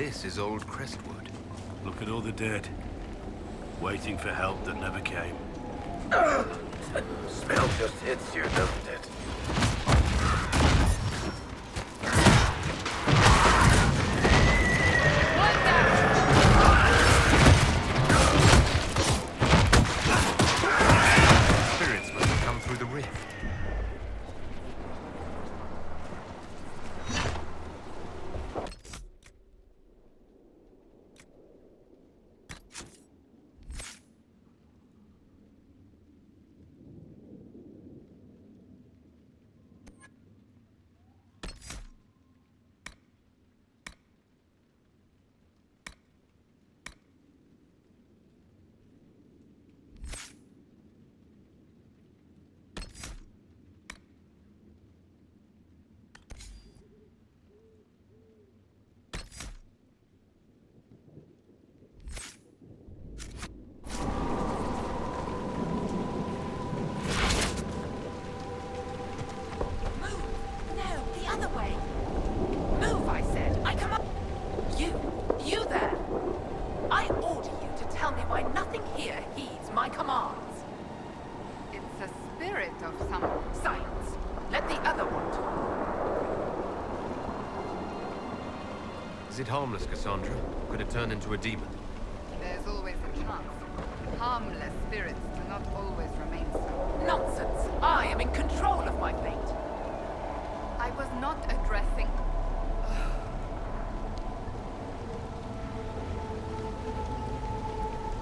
This is old Crestwood. Look at all the dead. Waiting for help that never came. Smell just hits you, doesn't it? Spirits must have come through the rift. Is it harmless, Cassandra? Could it turn into a demon? There's always a chance. Harmless spirits do not always remain so. Nonsense! I am in control of my fate. I was not addressing...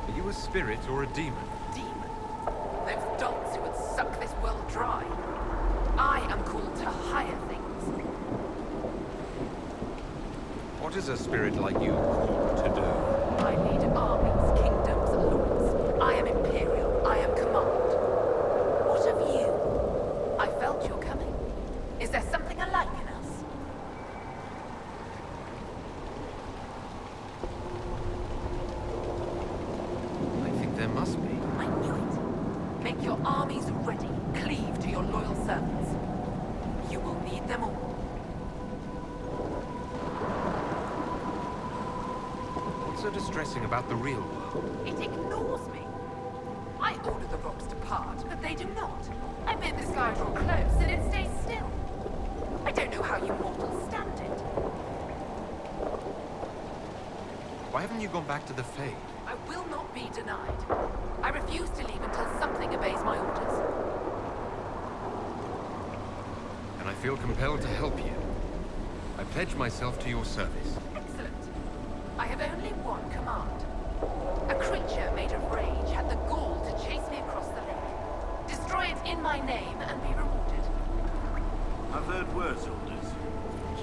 Are you a spirit or a demon? Demon? Those dolts who would suck this world dry. I am called to higher things. What is a spirit like you called to do? I lead armies, kingdoms, lords. I am imperial. I am command. What of you? I felt your coming. Is there something alike in us? I think there must be. I knew it. Make your armies ready. Cleave to your loyal servants. You will need them all. What's so distressing about the real world? It ignores me. I order the rocks to part, but they do not. I bid the sky draw close, and it stays still. I don't know how you mortals stand it. Why haven't you gone back to the Fae? I will not be denied. I refuse to leave until something obeys my orders. And I feel compelled to help you. I pledge myself to your service. Excellent. I have only one command. A creature made of rage had the gall to chase me across the lake. Destroy it in my name and be rewarded. I've heard worse orders.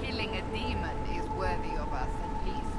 Killing a demon is worthy of us at least.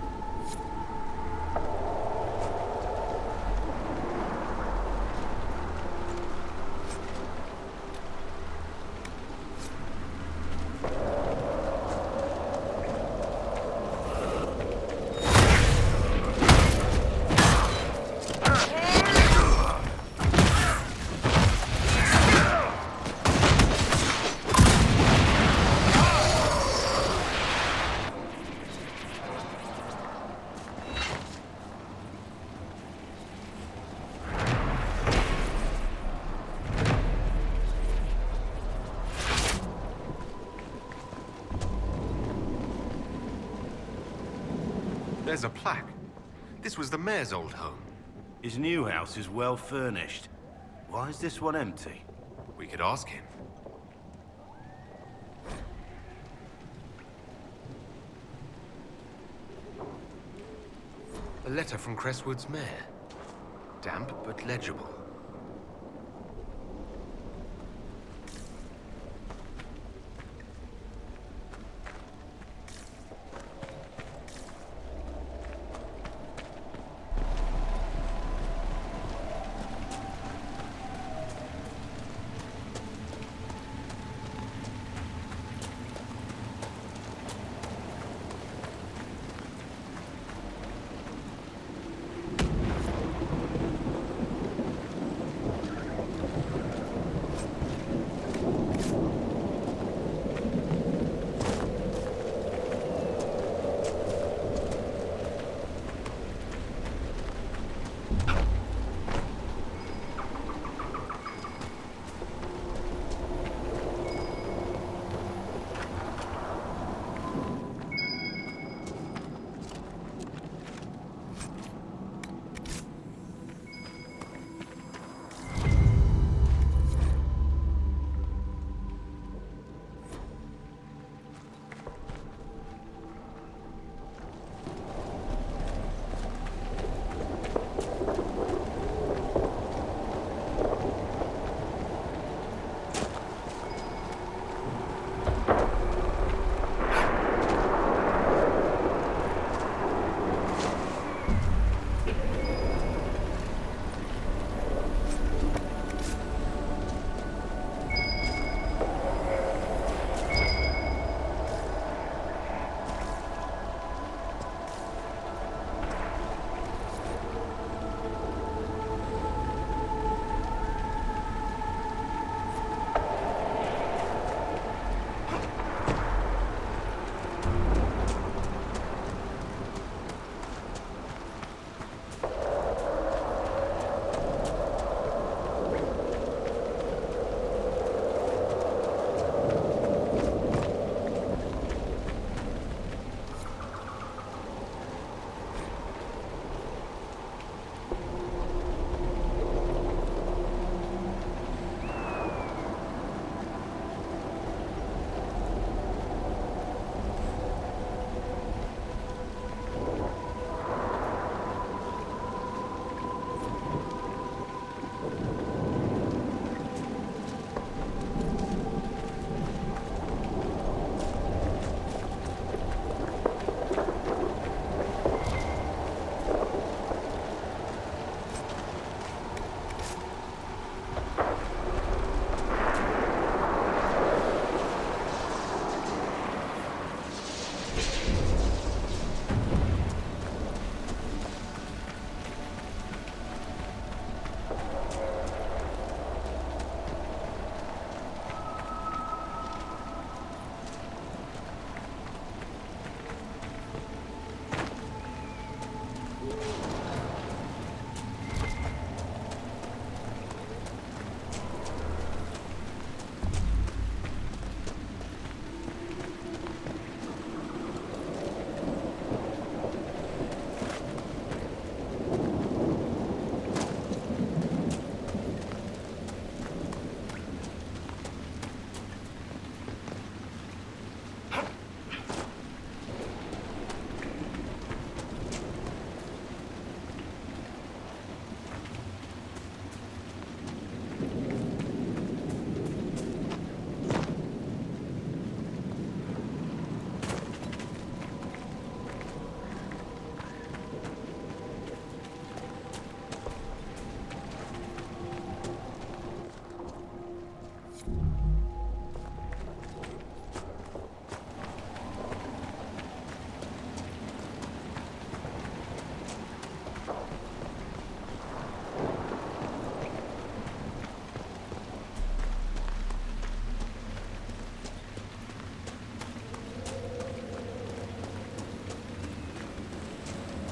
There's a plaque. This was the mayor's old home. His new house is well furnished. Why is this one empty? We could ask him. A letter from Crestwood's mayor. Damp but legible.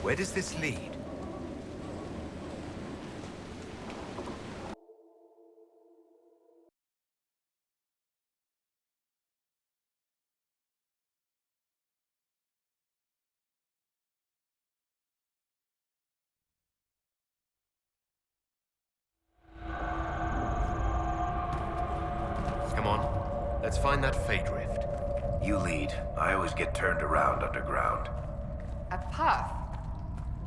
Where does this lead? Come on, let's find that fade rift. You lead. I always get turned around underground. A path?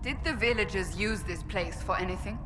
Did the villagers use this place for anything?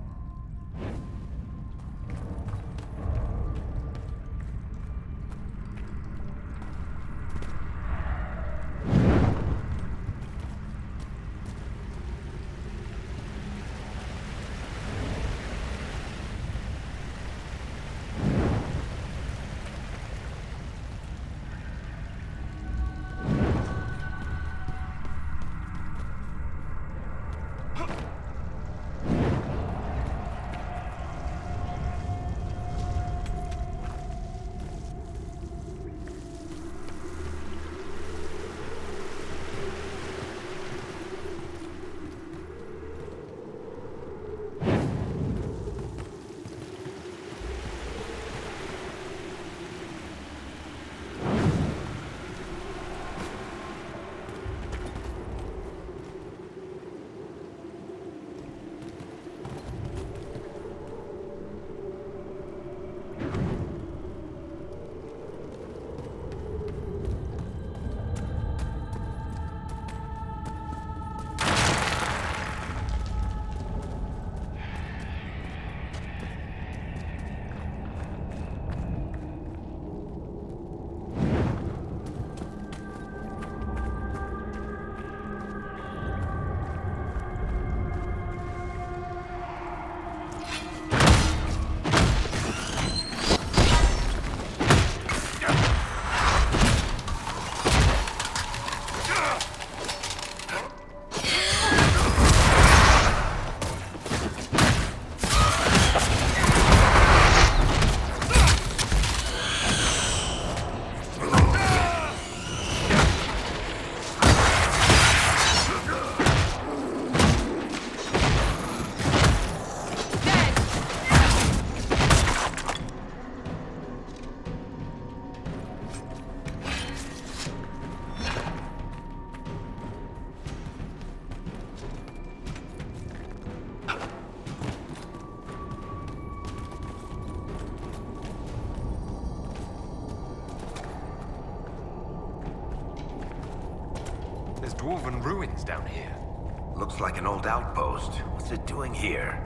There's dwarven ruins down here. Looks like an old outpost. What's it doing here?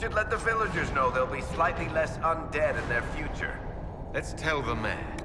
could let the villagers know they'll be slightly less undead in their future. Let's tell the mayor.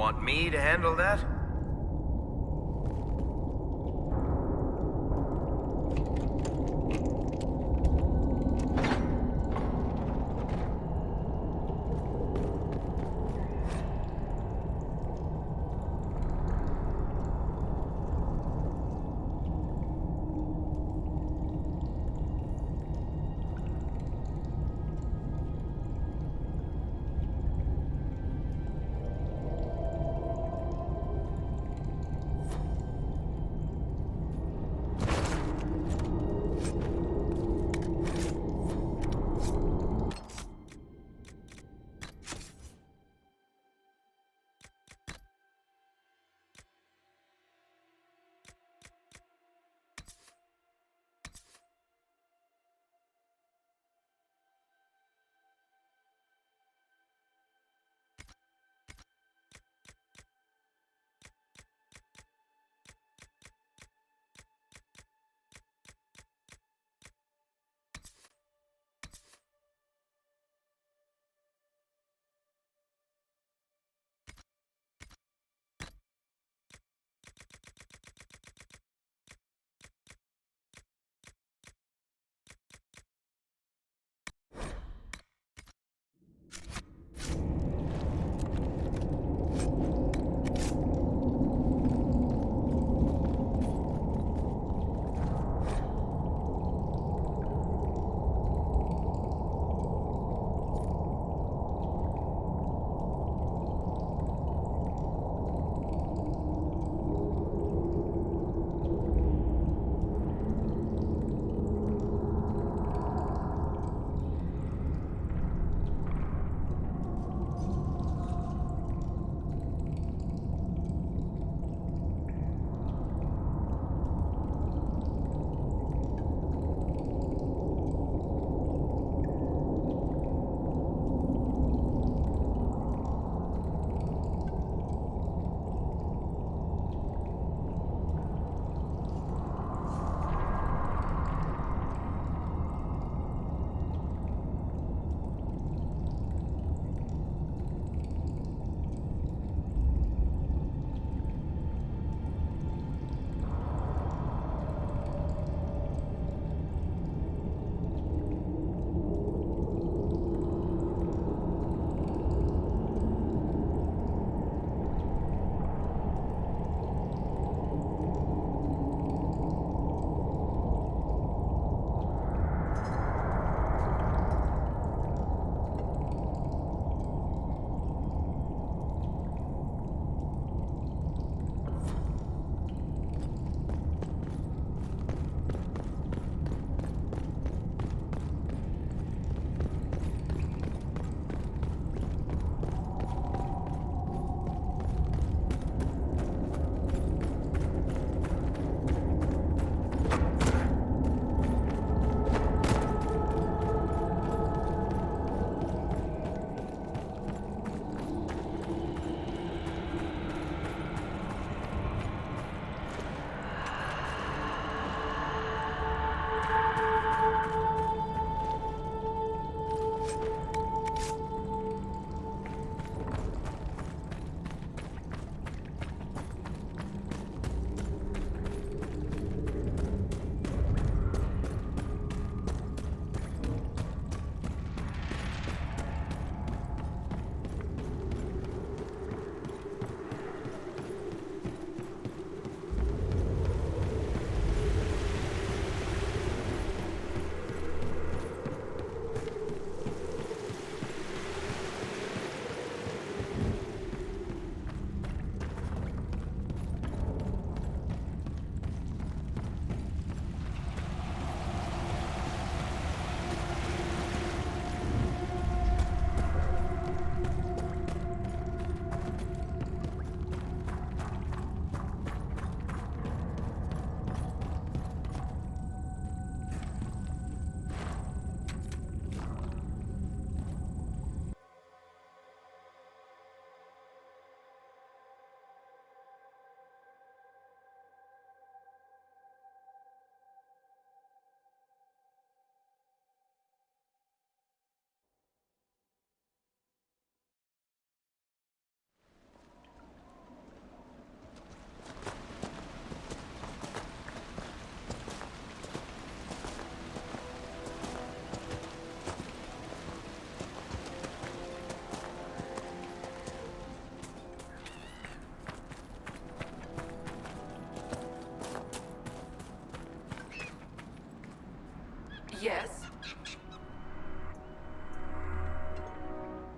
Want me to handle that?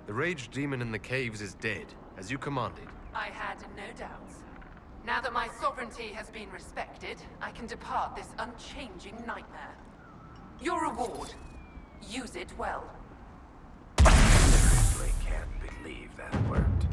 The rage demon in the caves is dead, as you commanded. I had no doubts. Now that my sovereignty has been respected, I can depart this unchanging nightmare. Your reward. Use it well. Seriously can't believe that worked.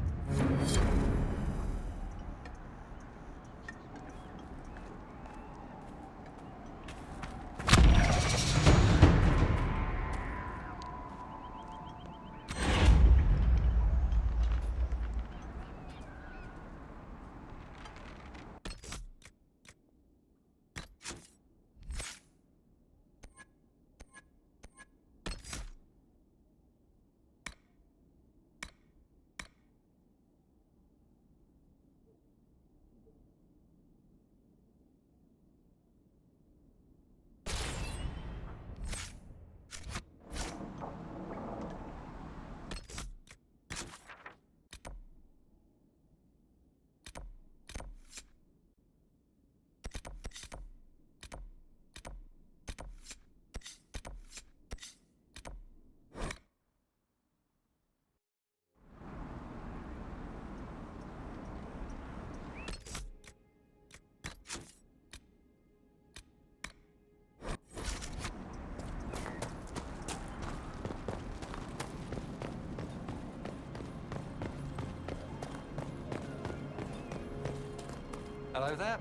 Hello there.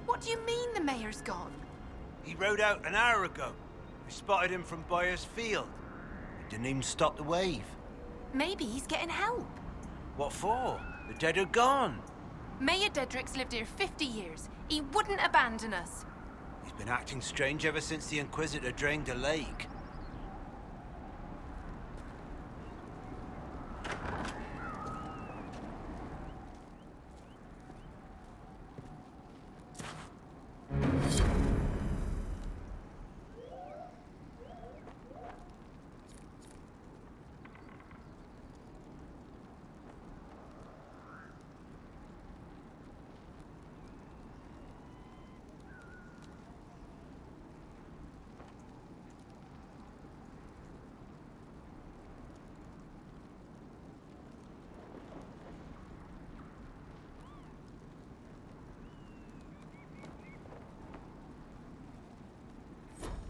What do you mean the mayor's gone? He rode out an hour ago. We spotted him from Boyer's Field. He didn't even stop the wave. Maybe he's getting help. What for? The dead are gone. Mayor Dedrick's lived here 50 years. He wouldn't abandon us. He's been acting strange ever since the Inquisitor drained the lake.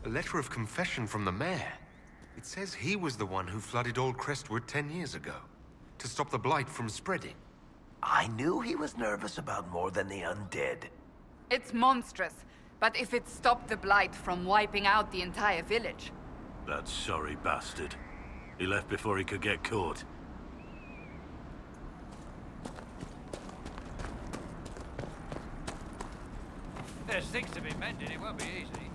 A letter of confession from the mayor. It says he was the one who flooded Old Crestwood 10 years ago, to stop the blight from spreading. I knew he was nervous about more than the undead. It's monstrous, but if it stopped the blight from wiping out the entire village. That sorry bastard. He left before he could get caught. There's things to be mended, it won't be easy.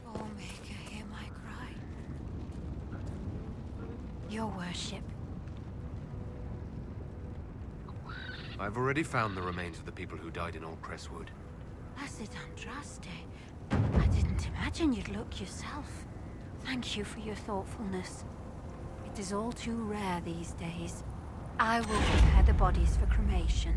Oh, Maker, hear my cry. Your worship. I've already found the remains of the people who died in Old Crestwood. Blessed Andraste. I didn't imagine you'd look yourself. Thank you for your thoughtfulness. It is all too rare these days. I will prepare the bodies for cremation.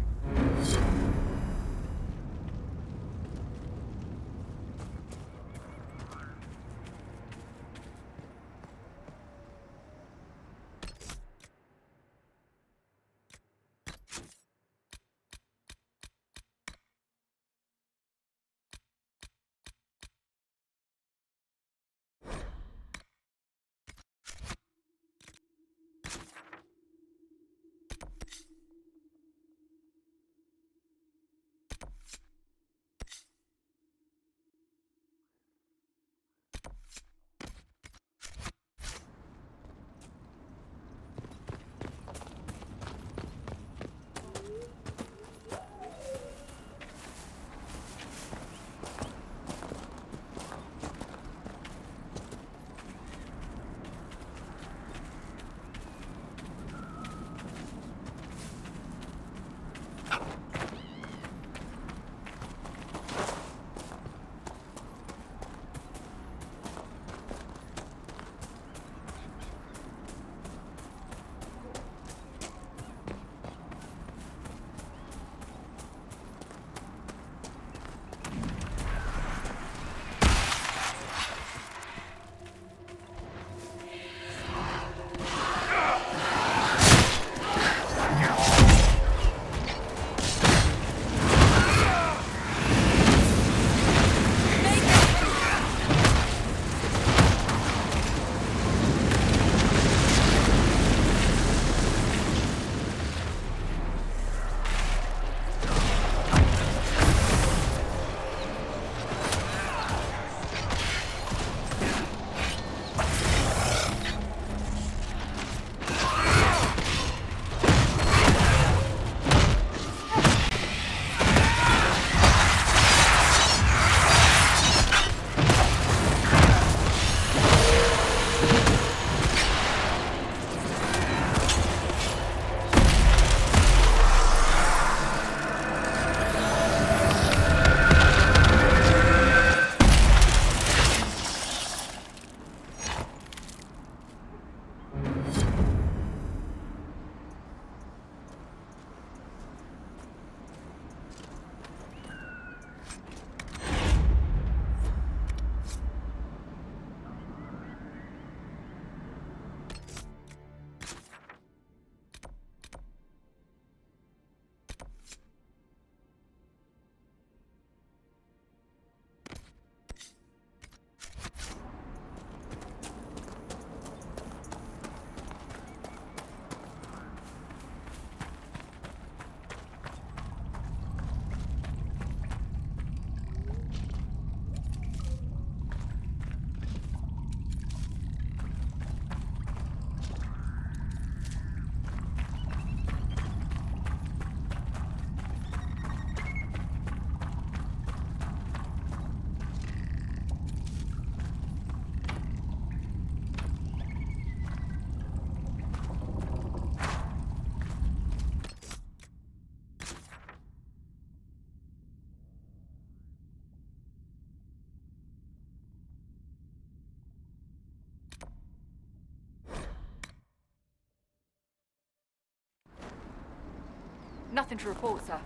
Nothing to report, sir.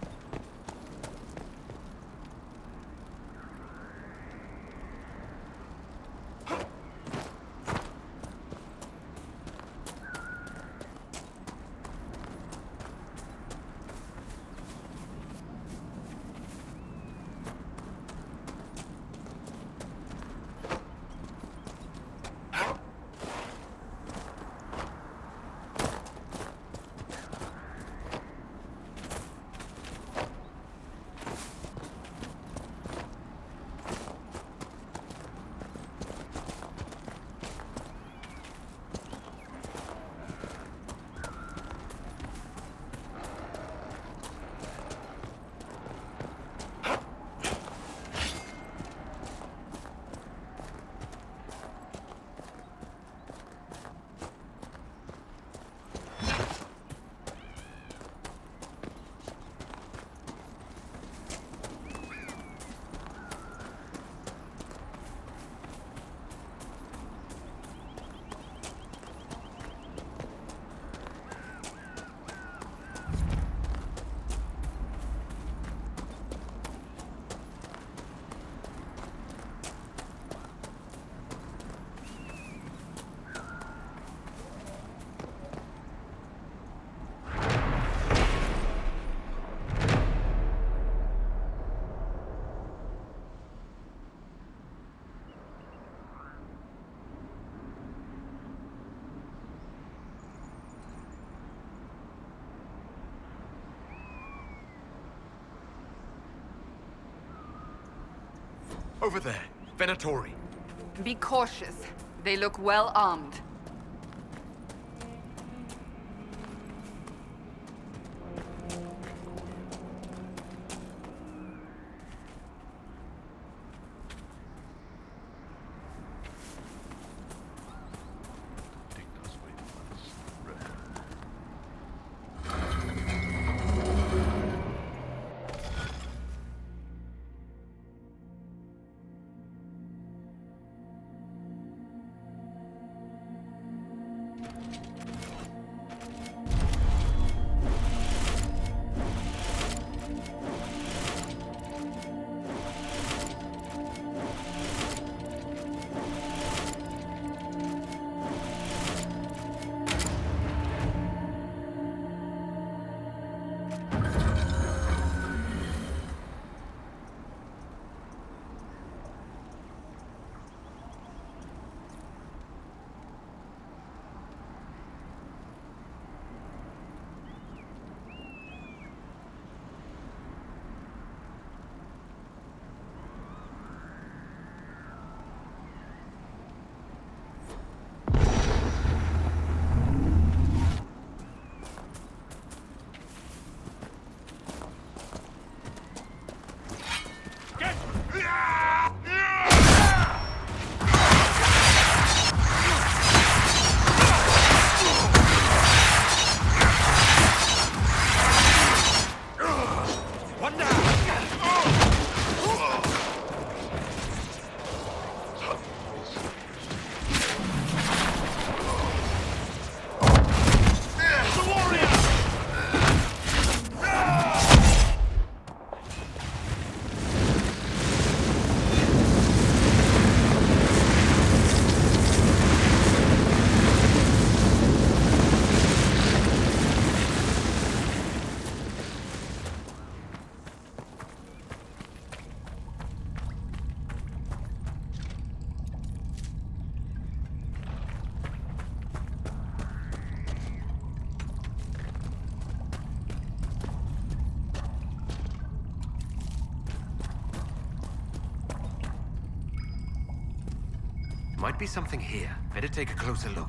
Over there, Venatori. Be cautious. They look well armed. Might be something here. Better take a closer look.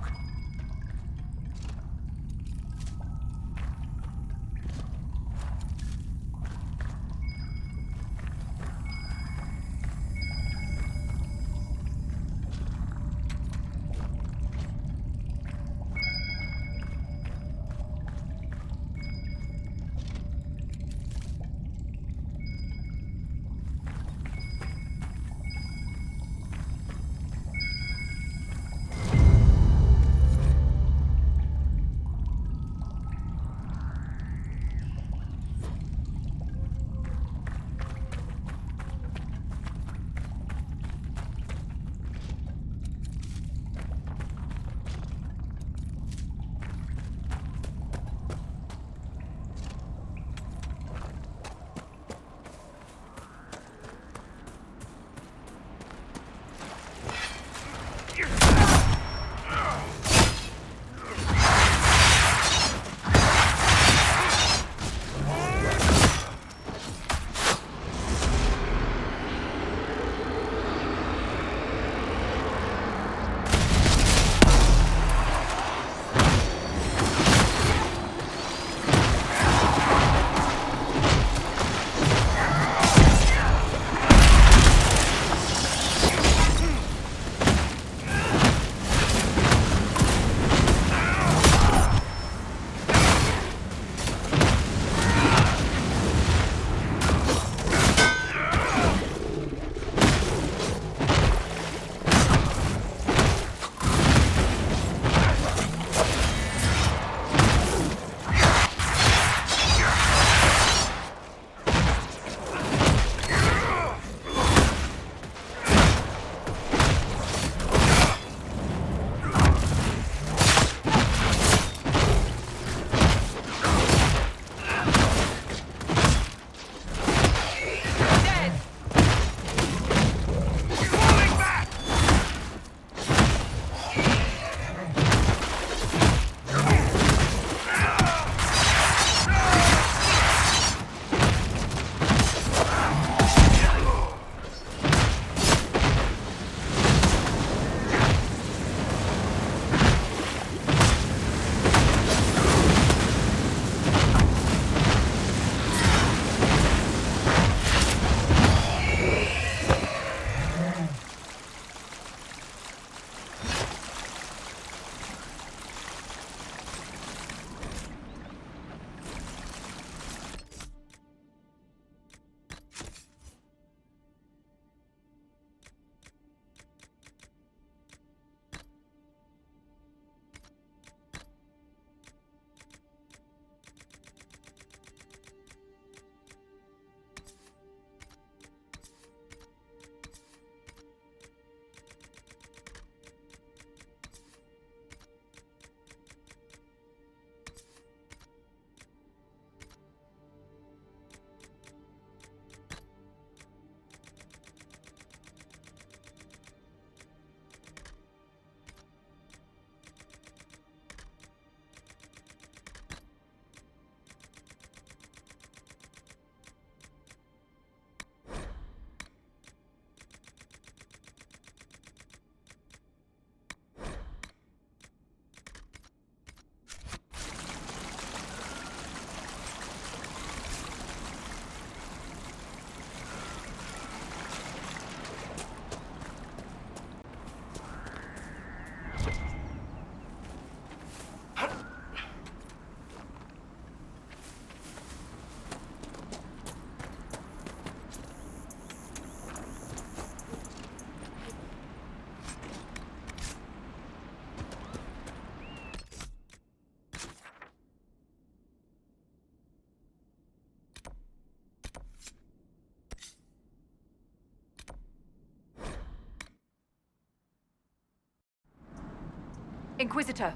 Inquisitor.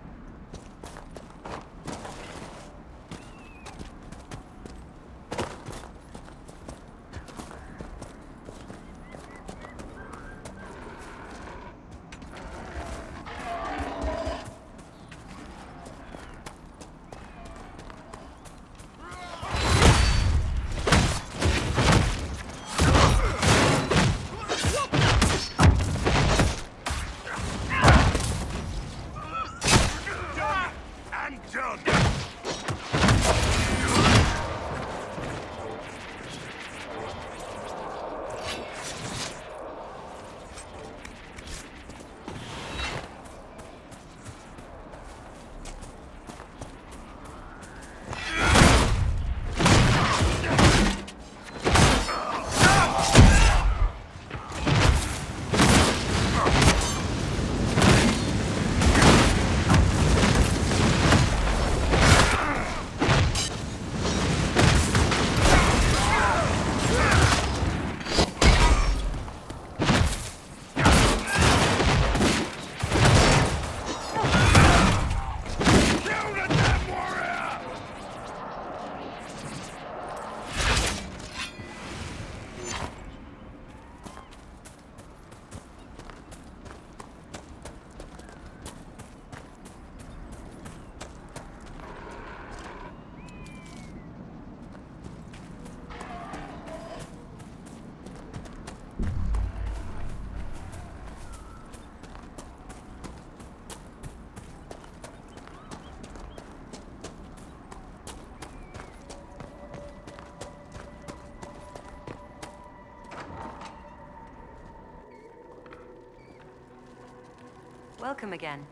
Welcome again.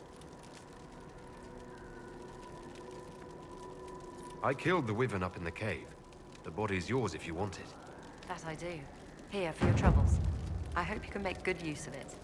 I killed the wyvern up in the cave. The body's yours if you want it. That I do. Here, for your troubles. I hope you can make good use of it.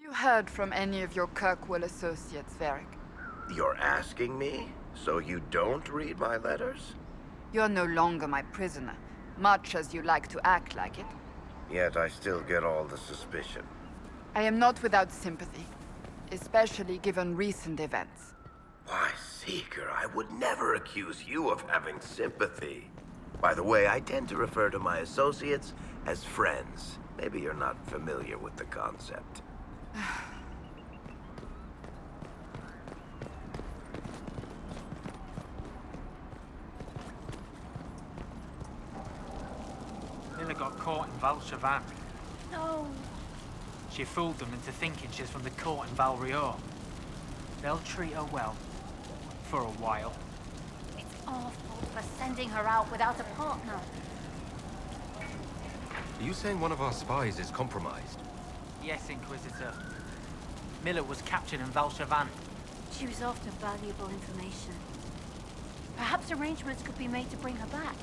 Have you heard from any of your Kirkwall associates, Varric? You're asking me? So you don't read my letters? You're no longer my prisoner, much as you like to act like it. Yet I still get all the suspicion. I am not without sympathy, especially given recent events. Why, Seeker, I would never accuse you of having sympathy. By the way, I tend to refer to my associates as friends. Maybe you're not familiar with the concept. Miller got caught in Valshavan. No. She fooled them into thinking she's from the court in Valrior. They'll treat her well. For a while. It's awful for sending her out without a partner. Are you saying one of our spies is compromised? Yes, Inquisitor. Miller was captured in Valshavan. She was after valuable information. Perhaps arrangements could be made to bring her back.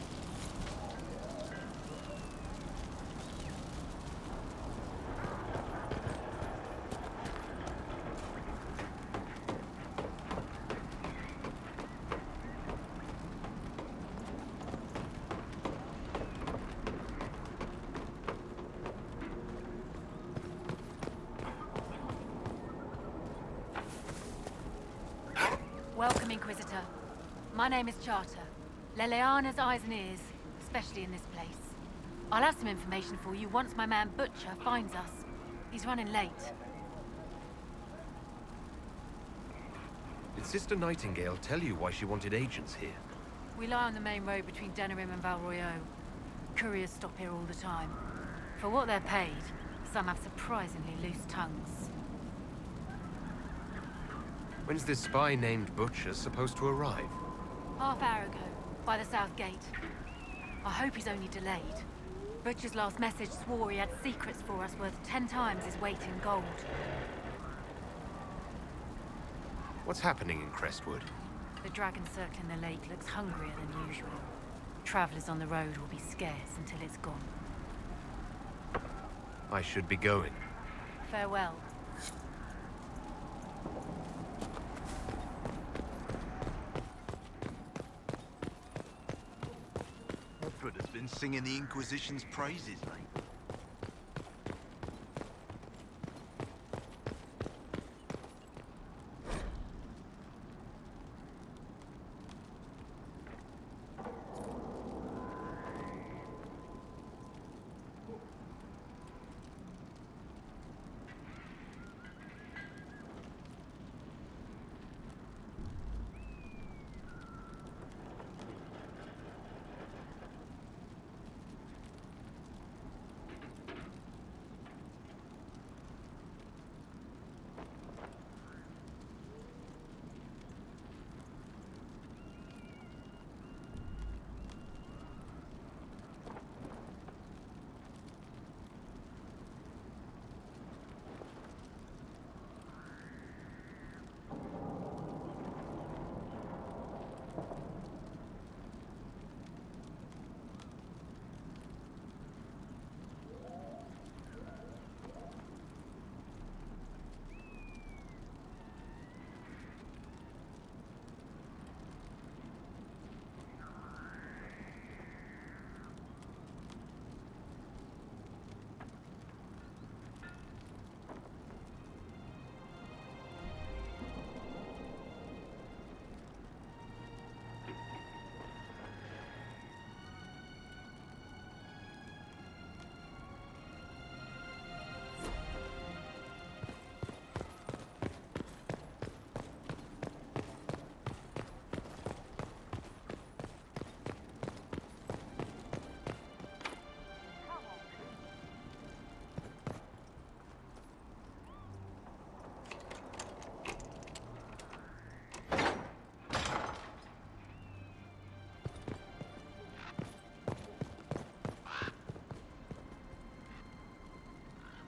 Welcome, Inquisitor. My name is Charter. Leleana's eyes and ears, especially in this place. I'll have some information for you once my man Butcher finds us. He's running late. Did Sister Nightingale tell you why she wanted agents here? We lie on the main road between Denerim and Valroyo. Couriers stop here all the time. For what they're paid, some have surprisingly loose tongues. When's this spy named Butcher supposed to arrive? Half hour ago. By the south gate. I hope he's only delayed. Butcher's last message swore he had secrets for us worth 10 times his weight in gold. What's happening in Crestwood? The dragon circling the lake looks hungrier than usual. Travelers on the road will be scarce until it's gone. I should be going. Farewell. Operator's been singing the Inquisition's praises lately.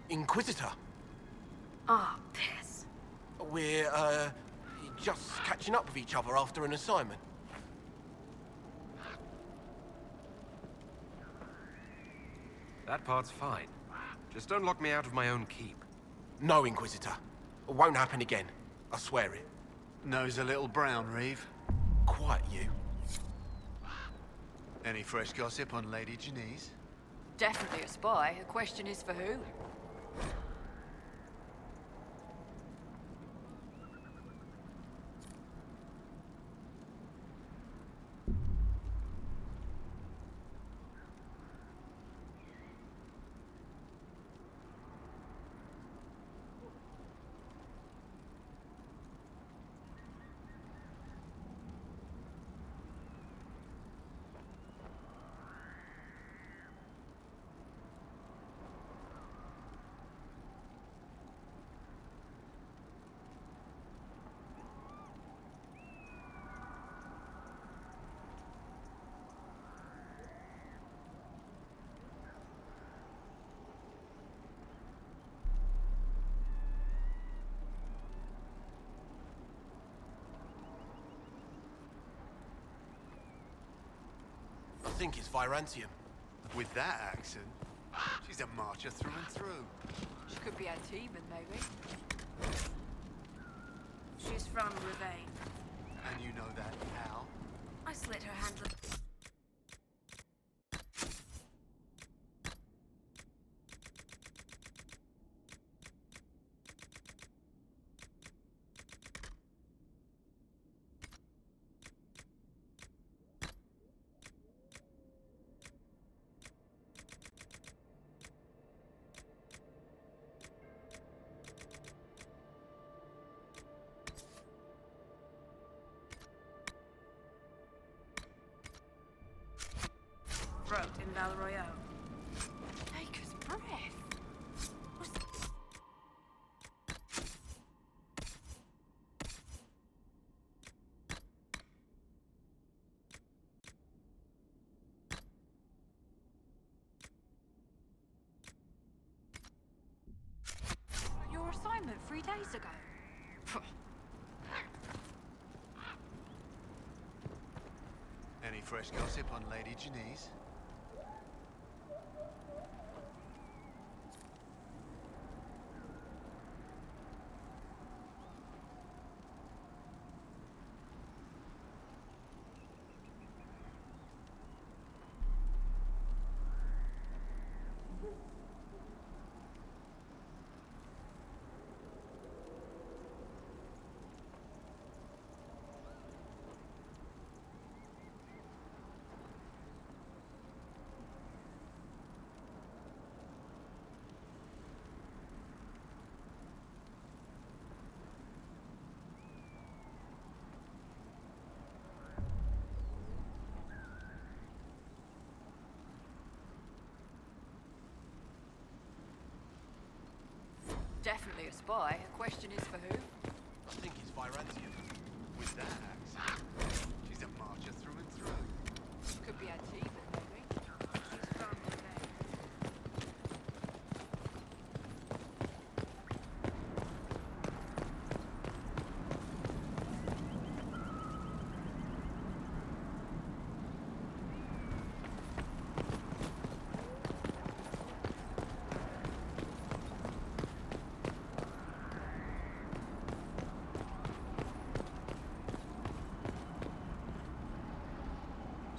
Inquisitor. Ah, piss. We're, just catching up with each other after an assignment. That part's fine. Just don't lock me out of my own keep. No, Inquisitor. It won't happen again. I swear it. Nose a little brown, Reeve. Quiet, you. Any fresh gossip on Lady Janice? Definitely a spy. The question is for who? I think it's Virantium. With that accent, she's a marcher through and through. She could be our teaman, maybe. She's from Ravane. And you know that how? I slit her hand. Throat in Val Royale. Baker's breath. Was days ago. Phew. Any fresh gossip on Lady Janice? Definitely a spy. The question is for who? I think it's Virantian. With that accent, she's a marcher through and through. Could be a tea, maybe. She's from the name.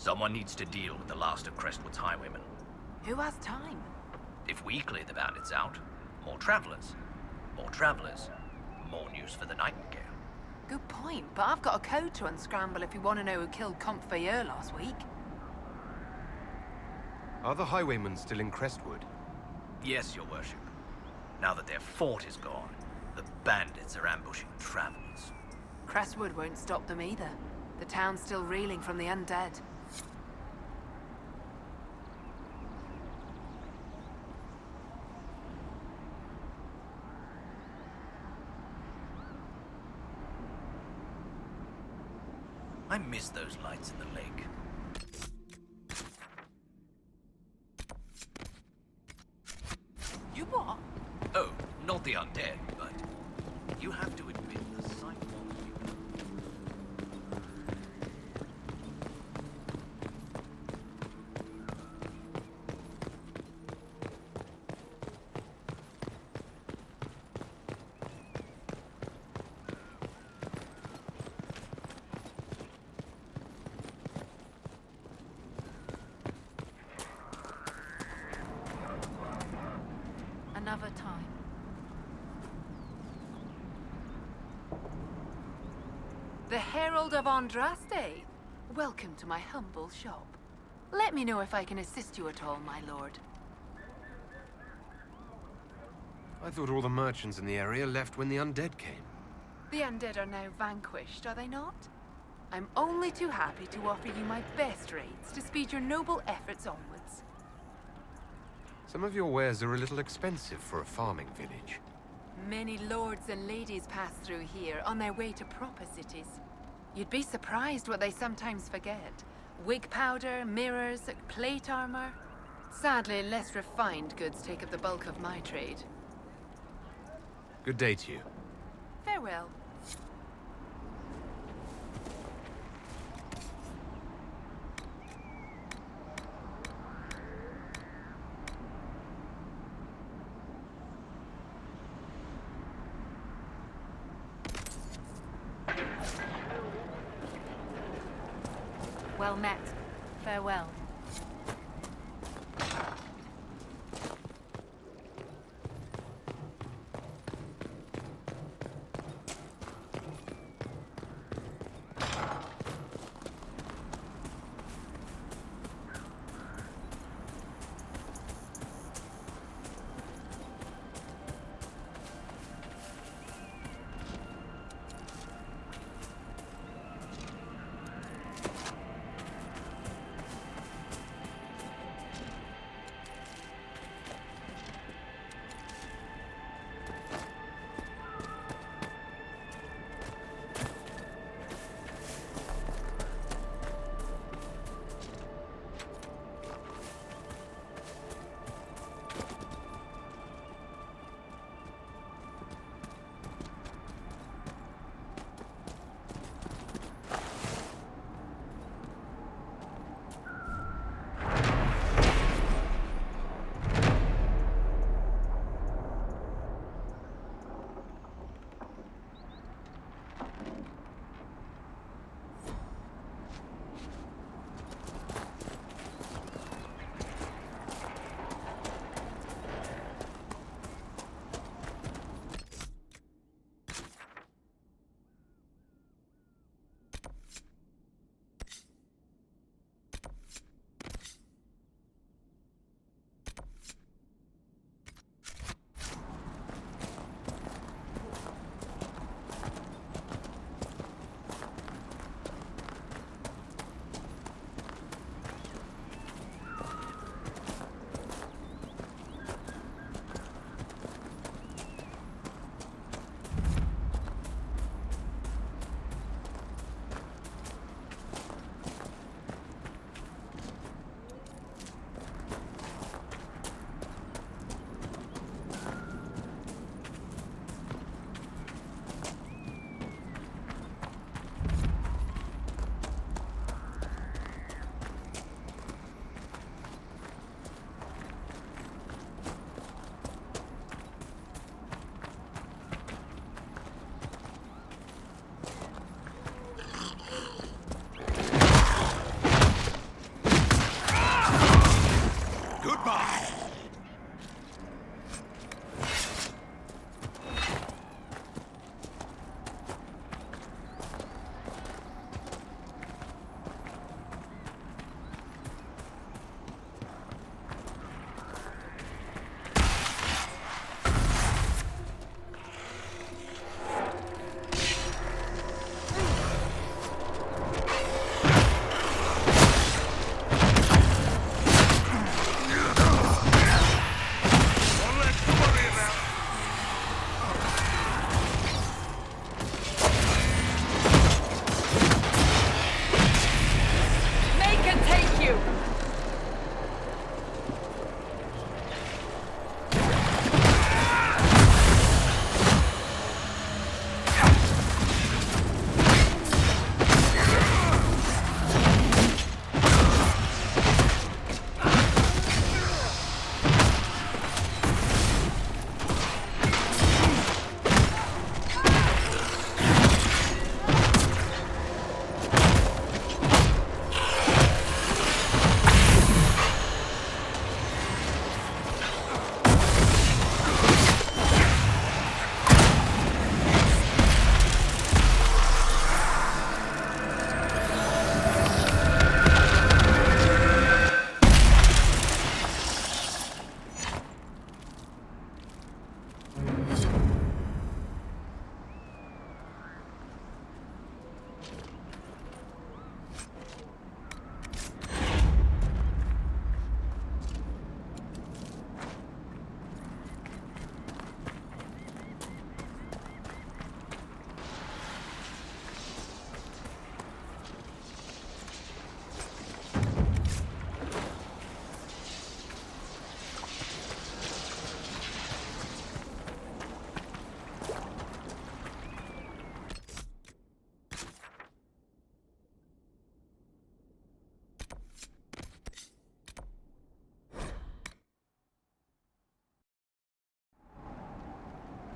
Someone needs to deal with the last of Crestwood's highwaymen. Who has time? If we clear the bandits out, more travelers. More travelers. More news for the Nightingale. Good point, but I've got a code to unscramble if you want to know who killed Comte Fayeur last week. Are the highwaymen still in Crestwood? Yes, your worship. Now that their fort is gone, the bandits are ambushing travelers. Crestwood won't stop them either. The town's still reeling from the undead. I miss those lights in the lake. You what? Oh, not the undead, but you have to admit the sight wants you. Another time. The Herald of Andraste. Welcome to my humble shop. Let me know if I can assist you at all, my lord. I thought all the merchants in the area left when the undead came. The undead are now vanquished, are they not? I'm only too happy to offer you my best rates to speed your noble efforts onwards. Some of your wares are a little expensive for a farming village. Many lords and ladies pass through here on their way to proper cities. You'd be surprised what they sometimes forget. Wig powder, mirrors, plate armor. Sadly, less refined goods take up the bulk of my trade. Good day to you. Farewell. Well met. Farewell.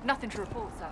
Nothing to report, sir.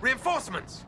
Reinforcements!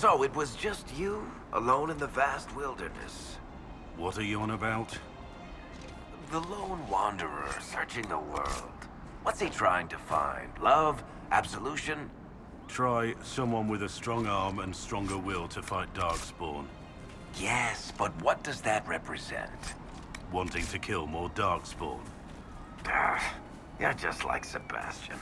So it was just you, alone in the vast wilderness? What are you on about? The lone wanderer searching the world. What's he trying to find? Love? Absolution? Try someone with a strong arm and stronger will to fight Darkspawn. Yes, but what does that represent? Wanting to kill more Darkspawn. You're just like Sebastian.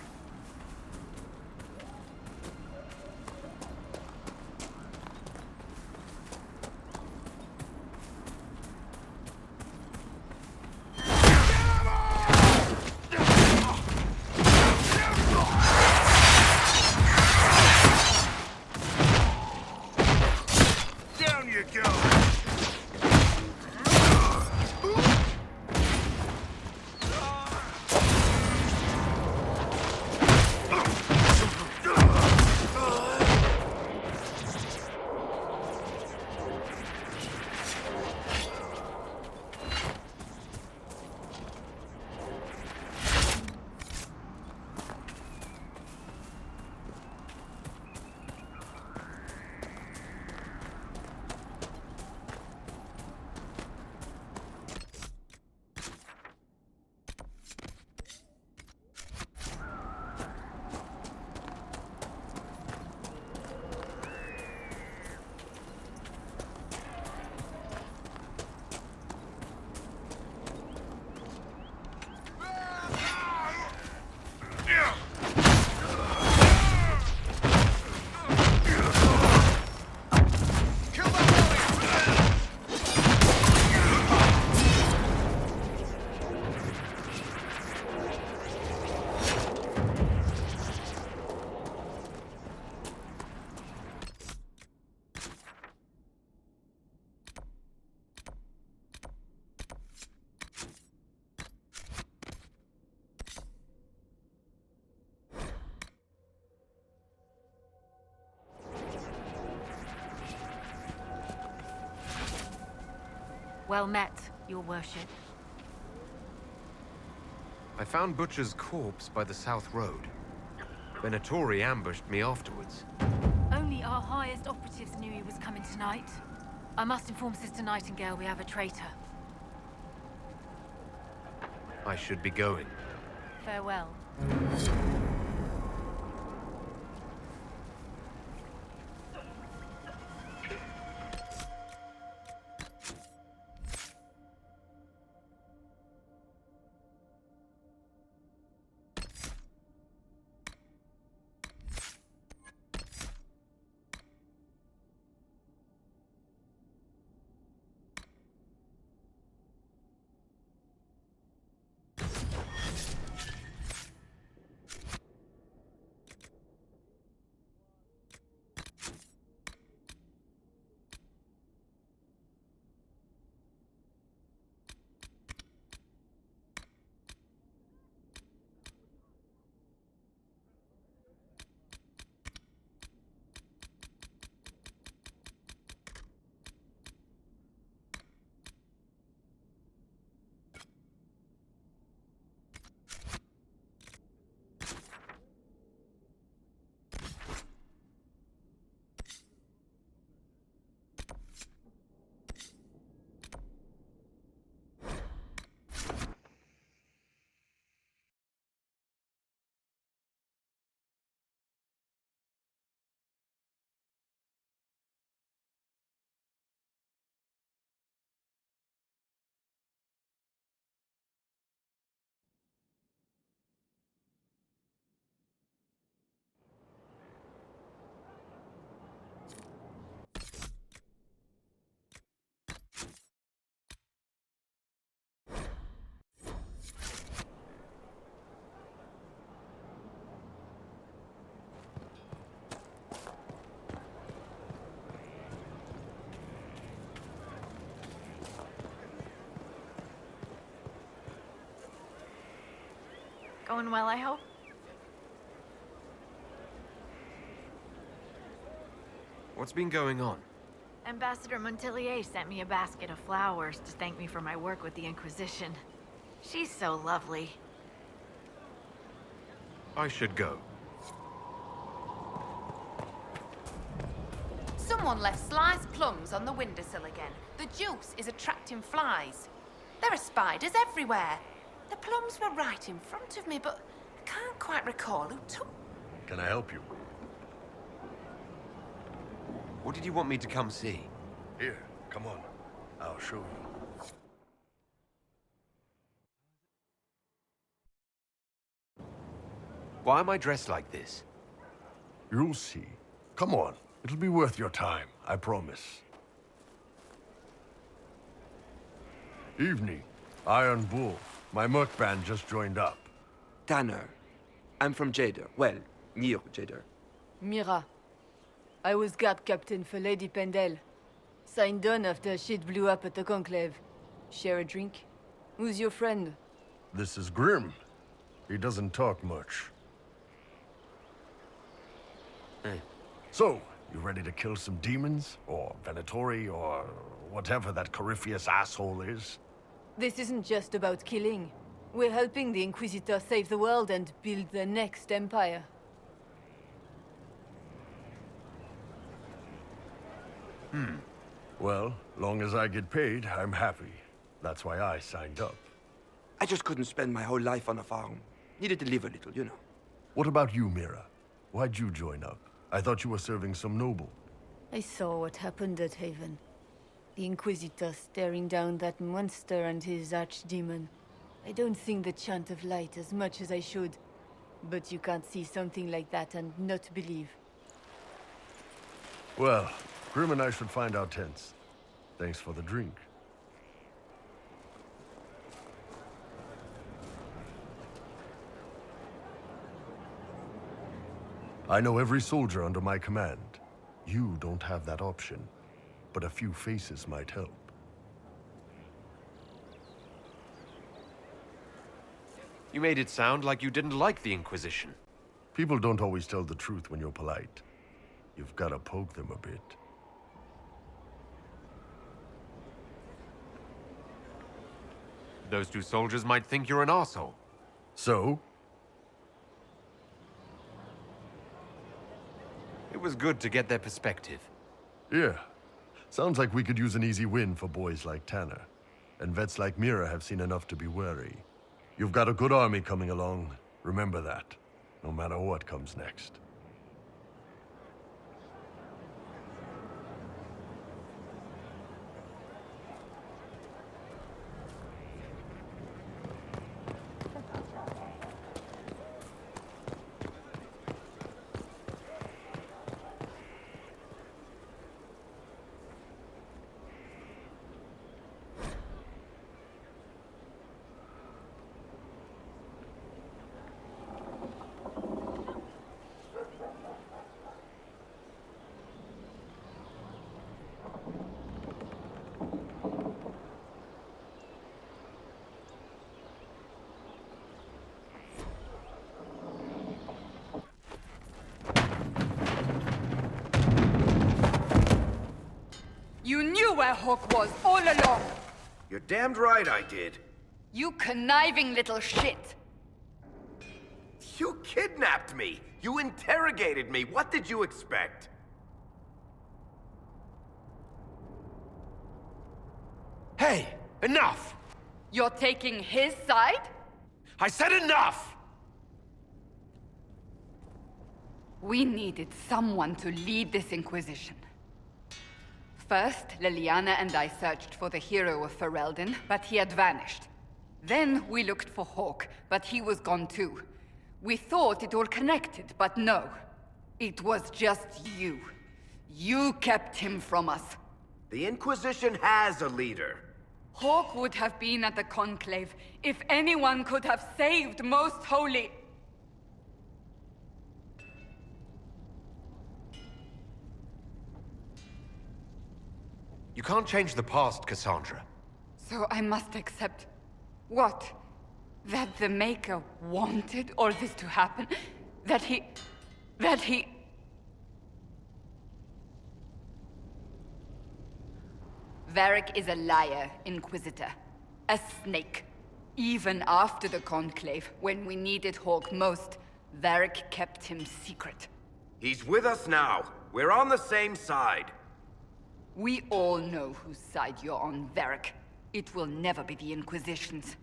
Well met, your worship. I found Butcher's corpse by the South Road. Venatori ambushed me afterwards. Only our highest operatives knew he was coming tonight. I must inform Sister Nightingale we have a traitor. I should be going. Farewell. Going well, I hope? What's been going on? Ambassador Montelier sent me a basket of flowers to thank me for my work with the Inquisition. She's so lovely. I should go. Someone left sliced plums on the windowsill again. The juice is attracting flies. There are spiders everywhere. The plums were right in front of me, but I can't quite recall who took... Can I help you? What did you want me to come see? Here, come on. I'll show you. Why am I dressed like this? You'll see. Come on. It'll be worth your time, I promise. Evening. Iron Bull. My merc band just joined up. Tanner. I'm from Jader. Well, near Jader. Mira. I was guard captain for Lady Pendel. Signed on after shit blew up at the Conclave. Share a drink? Who's your friend? This is Grim. He doesn't talk much. Hey. So, you ready to kill some demons? Or Venatori, or whatever that Corypheus asshole is? This isn't just about killing. We're helping the Inquisitor save the world and build the next empire. Well, long as I get paid, I'm happy. That's why I signed up. I just couldn't spend my whole life on a farm. Needed to live a little, you know. What about you, Mira? Why'd you join up? I thought you were serving some noble. I saw what happened at Haven. The Inquisitor staring down that monster and his archdemon. I don't think the chant of light as much as I should. But you can't see something like that and not believe. Well, Grim and I should find our tents. Thanks for the drink. I know every soldier under my command. You don't have that option, but a few faces might help. You made it sound like you didn't like the Inquisition. People don't always tell the truth when you're polite. You've got to poke them a bit. those two soldiers might think you're an arsehole. So? It was good to get their perspective. Yeah. Sounds like we could use an easy win for boys like Tanner. And vets like Mira have seen enough to be wary. You've got a good army coming along. Remember that, no matter what comes next. You knew where Hawk was all along! You're damned right I did. You conniving little shit! You kidnapped me! You interrogated me! What did you expect? Hey, enough! You're taking his side? I said enough! We needed someone to lead this Inquisition. First, Liliana and I searched for the hero of Ferelden, but he had vanished. Then we looked for Hawk, but he was gone too. We thought it all connected, but no. It was just you. You kept him from us. The Inquisition has a leader. Hawk would have been at the Conclave if anyone could have saved Most Holy. You can't change the past, Cassandra. So I must accept... what? That the Maker wanted all this to happen? That he... Varric is a liar, Inquisitor. A snake. Even after the Conclave, when we needed Hawk most, Varric kept him secret. He's with us now. We're on the same side. We all know whose side you're on, Varric. It will never be the Inquisition's.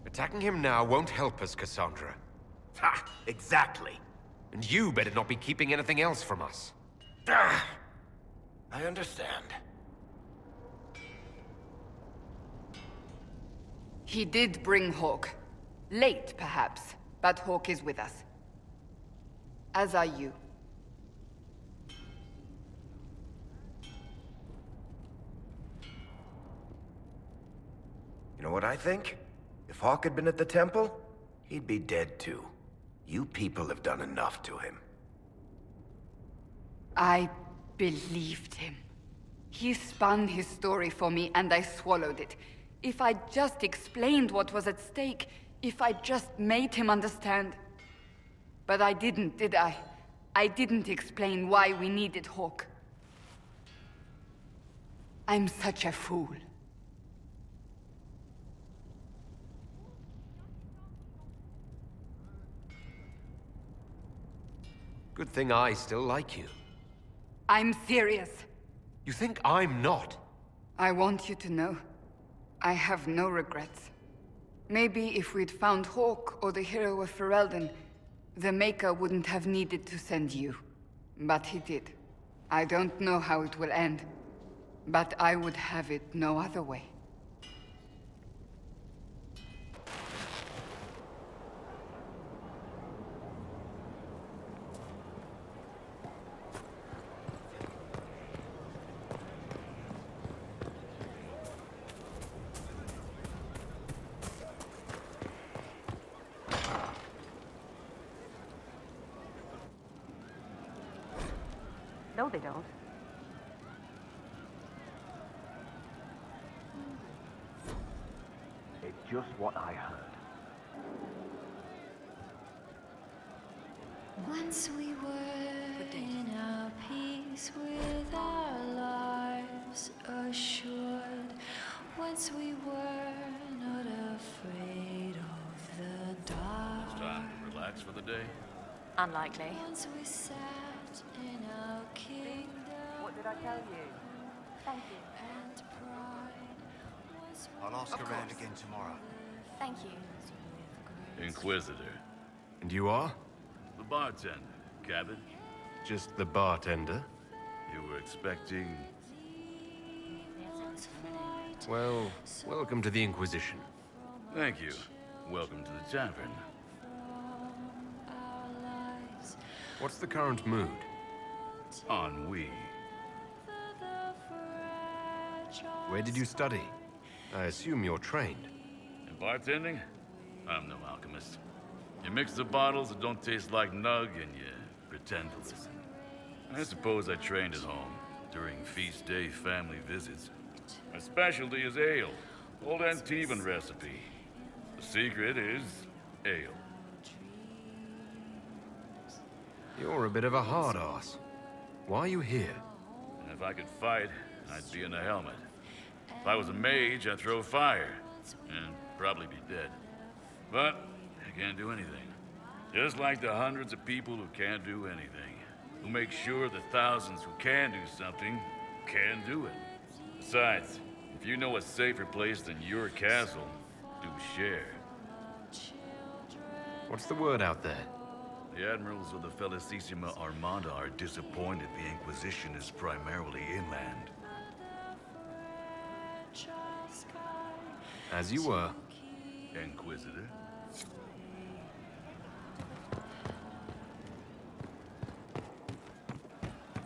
Attacking him now won't help us, Cassandra. Ha! Exactly. And you better not be keeping anything else from us. Ah, I understand. He did bring Hawk. Late, perhaps, but Hawk is with us. As are you. You know what I think? If Hawk had been at the temple, he'd be dead too. You people have done enough to him. I believed him. He spun his story for me, and I swallowed it. If I just explained what was at stake, if I just made him understand... But I didn't, did I? I didn't explain why we needed Hawk. I'm such a fool. Good thing I still like you. I'm serious. You think I'm not? I want you to know, I have no regrets. Maybe if we'd found Hawk or the hero of Ferelden, the Maker wouldn't have needed to send you. But he did. I don't know how it will end, but I would have it no other way. No, they don't. It's just what I heard. Once we were in our peace with our lives assured. Once we were not afraid of the dark. It's time to relax for the day. Unlikely. Once we sat in our kingdom. What did I tell you? Thank you. And pride. I'll ask around again tomorrow. Thank you. Inquisitor. And you are? The bartender. Cabin? Just the bartender? You were expecting... Well, welcome to the Inquisition. Thank you. Welcome to the tavern. What's the current mood? Ennui. Where did you study? I assume you're trained. In bartending? I'm no alchemist. You mix the bottles that don't taste like nug and you pretend to listen. I suppose I trained at home during feast day family visits. My specialty is ale. Old Antivan recipe. The secret is ale. You're a bit of a hard ass. Why are you here? And if I could fight, I'd be in a helmet. If I was a mage, I'd throw fire. And probably be dead. But I can't do anything. Just like the hundreds of people who can't do anything. Who make sure the thousands who can do something can do it. Besides, if you know a safer place than your castle, do share. What's the word out there? The admirals of the Felicissima Armada are disappointed the Inquisition is primarily inland. As you were. Inquisitor.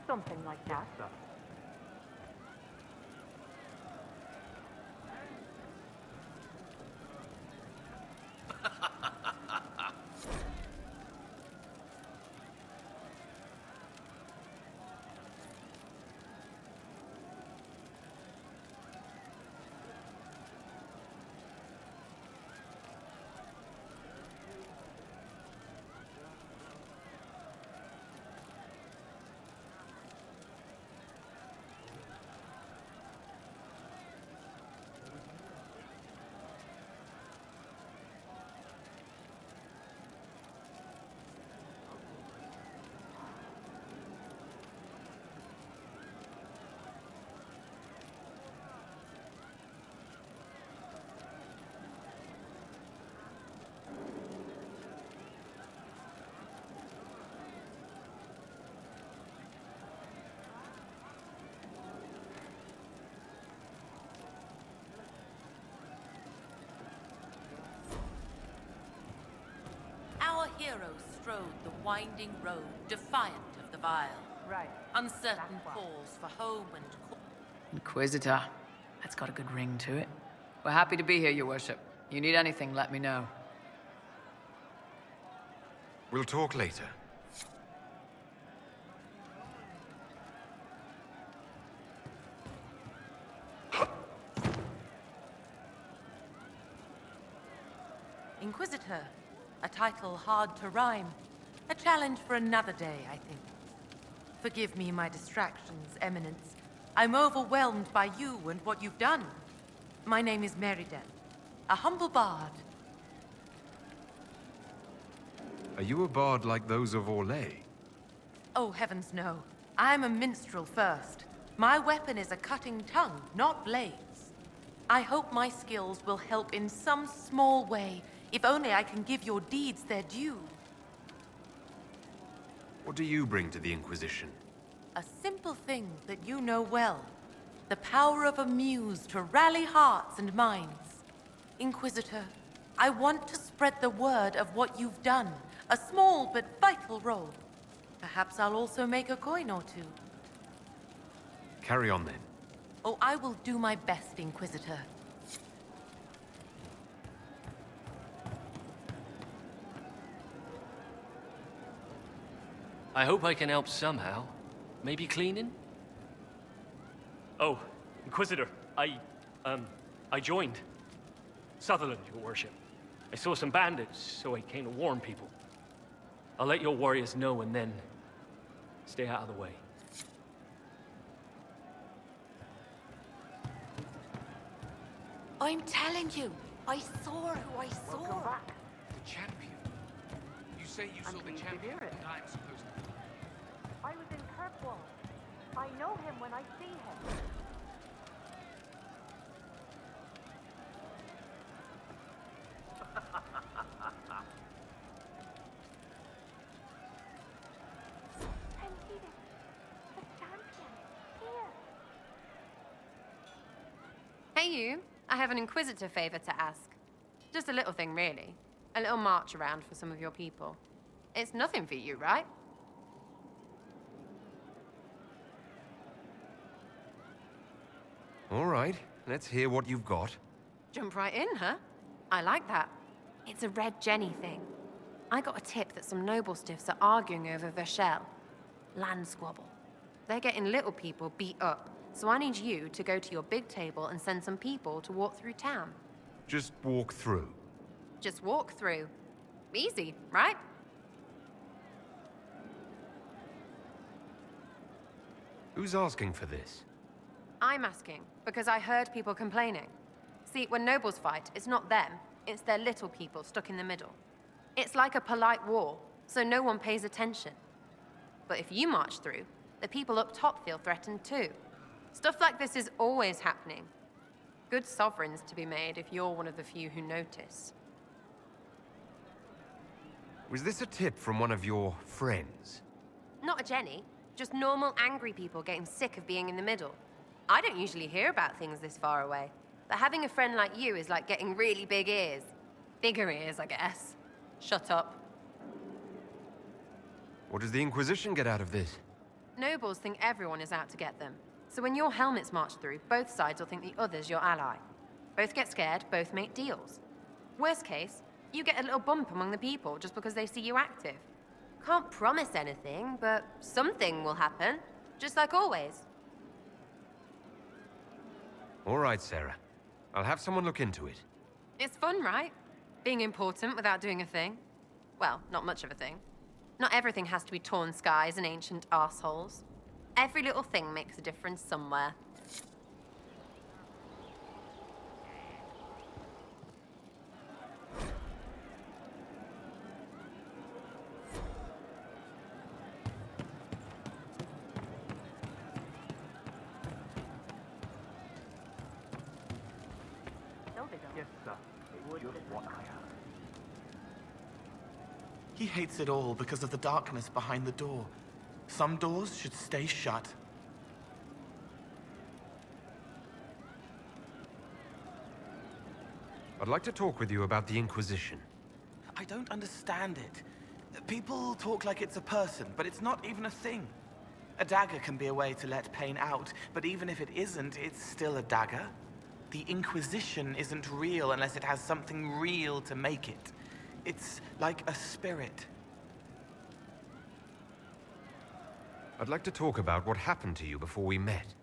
Something like that. Our hero strode the winding road, defiant of the vile. Right. Uncertain calls for home and Inquisitor. That's got a good ring to it. We're happy to be here, Your Worship. You need anything, let me know. We'll talk later. Inquisitor. A title hard to rhyme. A challenge for another day, I think. Forgive me my distractions, Eminence. I'm overwhelmed by you and what you've done. My name is Meriden, a humble bard. Are you a bard like those of Orlais? Oh, heavens no. I'm a minstrel first. My weapon is a cutting tongue, not blades. I hope my skills will help in some small way, if only I can give your deeds their due. What do you bring to the Inquisition? A simple thing that you know well. The power of a muse to rally hearts and minds. Inquisitor, I want to spread the word of what you've done. A small but vital role. Perhaps I'll also make a coin or two. Carry on then. Oh, I will do my best, Inquisitor. I hope I can help somehow. Maybe cleaning? Oh, Inquisitor, I joined. Sutherland, Your Worship. I saw some bandits, so I came to warn people. I'll let your warriors know and then stay out of the way. I'm telling you, I saw who I saw. Welcome back. The champion. You say you saw the champion, and I'm supposed to... I was in Kirkwall. I know him when I see him. Hey you, I have an Inquisitor favor to ask. Just a little thing, really. A little march around for some of your people. It's nothing for you, right? All right, let's hear what you've got. Jump right in, huh? I like that. It's a Red Jenny thing. I got a tip that some noble stiffs are arguing over Vershel. Land squabble. They're getting little people beat up, so I need you to go to your big table and send some people to walk through town. Just walk through. Just walk through. Easy, right? Who's asking for this? I'm asking, because I heard people complaining. See, when nobles fight, it's not them, it's their little people stuck in the middle. It's like a polite war, so no one pays attention. But if you march through, the people up top feel threatened too. Stuff like this is always happening. Good sovereigns to be made if you're one of the few who notice. Was this a tip from one of your friends? Not a Jenny, just normal angry people getting sick of being in the middle. I don't usually hear about things this far away, but having a friend like you is like getting really big ears. Bigger ears, I guess. Shut up. What does the Inquisition get out of this? Nobles think everyone is out to get them. So when your helmets march through, both sides will think the other's your ally. Both get scared, both make deals. Worst case, you get a little bump among the people just because they see you active. Can't promise anything, but something will happen. Just like always. All right, Sarah. I'll have someone look into it. It's fun, right? Being important without doing a thing. Well, not much of a thing. Not everything has to be torn skies and ancient arseholes. Every little thing makes a difference somewhere. Yes, sir. Just what I have. He hates it all because of the darkness behind the door. Some doors should stay shut. I'd like to talk with you about the Inquisition. I don't understand it. People talk like it's a person, but it's not even a thing. A dagger can be a way to let pain out, but even if it isn't, it's still a dagger. The Inquisition isn't real unless it has something real to make it. It's like a spirit. I'd like to talk about what happened to you before we met.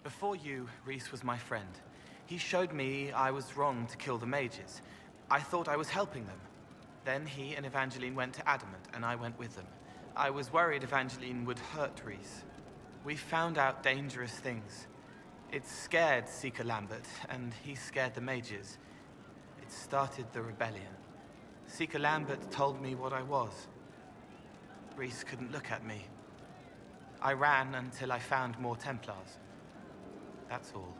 Before you, Rhys was my friend. He showed me I was wrong to kill the mages. I thought I was helping them. Then he and Evangeline went to Adamant, and I went with them. I was worried Evangeline would hurt Rhys. We found out dangerous things. It scared Seeker Lambert, and he scared the mages. It started the rebellion. Seeker Lambert told me what I was. Rhys couldn't look at me. I ran until I found more Templars. That's all.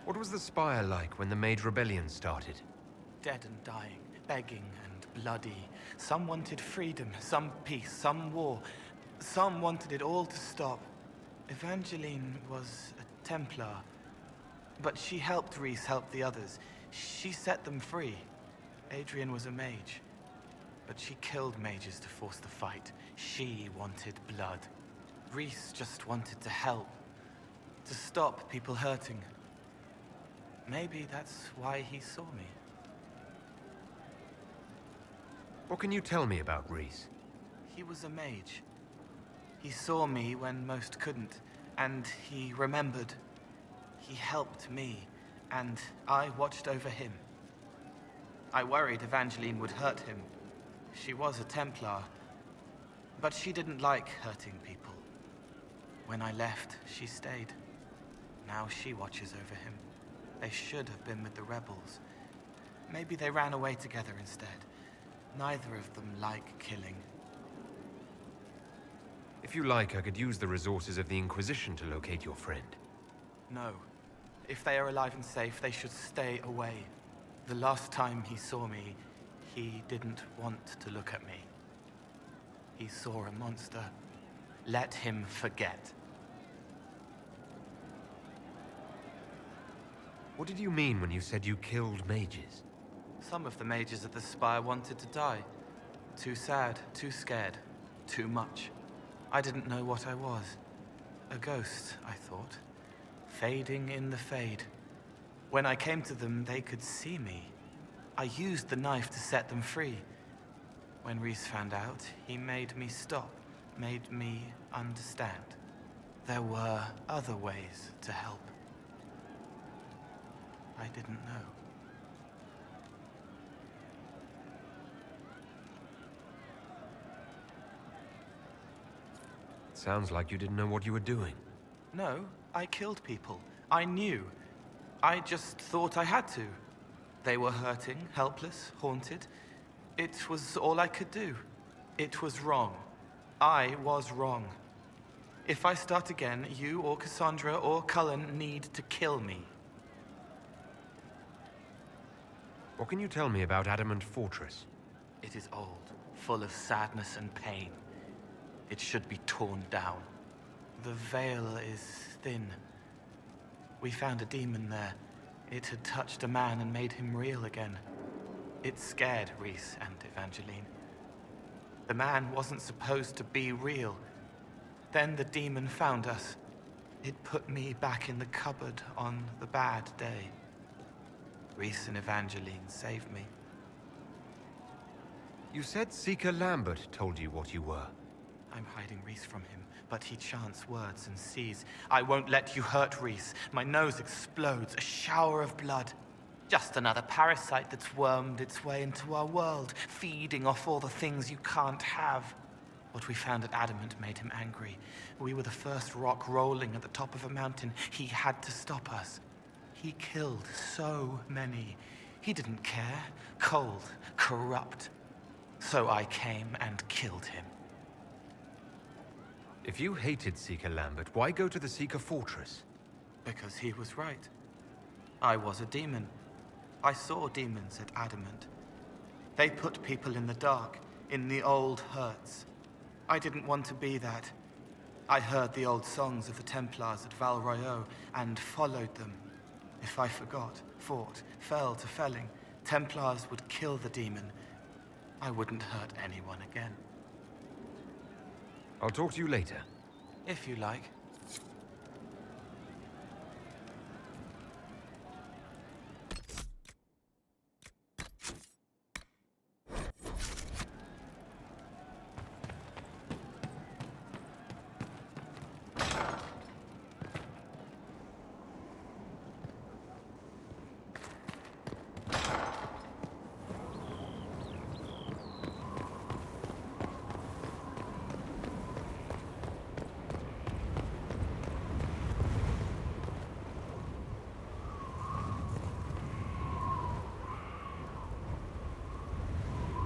What was the Spire like when the Mage Rebellion started? Dead and dying, begging and bloody. Some wanted freedom, some peace, some war. Some wanted it all to stop. Evangeline was a Templar, but she helped Rhys help the others. She set them free. Adrian was a mage, but she killed mages to force the fight. She wanted blood. Rhys just wanted to help, to stop people hurting. Maybe that's why he saw me. What can you tell me about Rhys? He was a mage. He saw me when most couldn't, and he remembered. He helped me, and I watched over him. I worried Evangeline would hurt him. She was a Templar, but she didn't like hurting people. When I left, she stayed. Now she watches over him. They should have been with the rebels. Maybe they ran away together instead. Neither of them like killing. If you like, I could use the resources of the Inquisition to locate your friend. No. If they are alive and safe, they should stay away. The last time he saw me, he didn't want to look at me. He saw a monster. Let him forget. What did you mean when you said you killed mages? Some of the mages at the Spire wanted to die. Too sad, too scared, too much. I didn't know what I was. A ghost, I thought. Fading in the fade. When I came to them, they could see me. I used the knife to set them free. When Reese found out, he made me stop, made me understand. There were other ways to help. I didn't know. Sounds like you didn't know what you were doing. No, I killed people. I knew. I just thought I had to. They were hurting, helpless, haunted. It was all I could do. It was wrong. I was wrong. If I start again, you or Cassandra or Cullen need to kill me. What can you tell me about Adamant Fortress? It is old, full of sadness and pain. It should be torn down. The veil is thin. We found a demon there. It had touched a man and made him real again. It scared Reese and Evangeline. The man wasn't supposed to be real. Then the demon found us. It put me back in the cupboard on the bad day. Reese and Evangeline saved me. You said Seeker Lambert told you what you were. I'm hiding Reese from him, but he chants words and sees. I won't let you hurt Reese. My nose explodes, a shower of blood. Just another parasite that's wormed its way into our world, feeding off all the things you can't have. What we found at Adamant made him angry. We were the first rock rolling at the top of a mountain. He had to stop us. He killed so many. He didn't care. Cold, corrupt. So I came and killed him. If you hated Seeker Lambert, why go to the Seeker Fortress? Because he was right. I was a demon. I saw demons at Adamant. They put people in the dark, in the old hurts. I didn't want to be that. I heard the old songs of the Templars at Val Royeaux and followed them. If I forgot, fought, fell to felling, Templars would kill the demon. I wouldn't hurt anyone again. I'll talk to you later. If you like.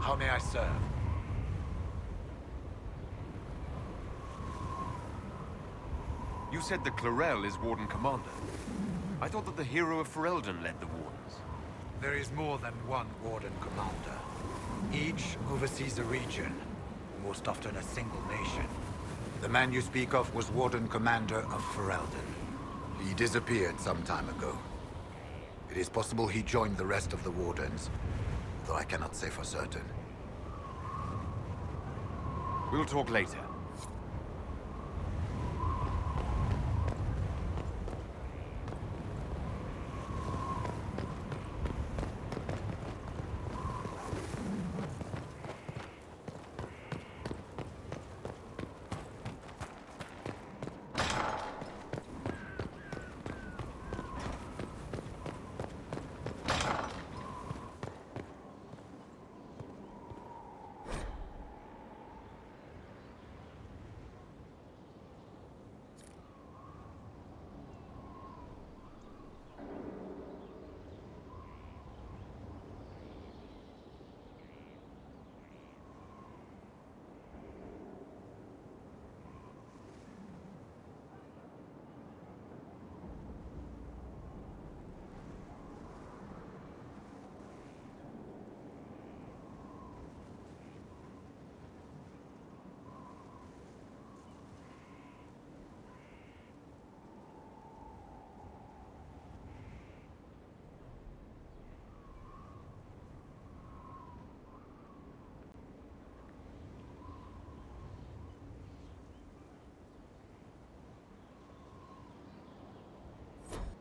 How may I serve? You said the Clarel is Warden Commander. I thought that the hero of Ferelden led the Wardens. There is more than one Warden Commander. Each oversees a region, most often a single nation. The man you speak of was Warden Commander of Ferelden. He disappeared some time ago. It is possible he joined the rest of the Wardens, though I cannot say for certain. We'll talk later.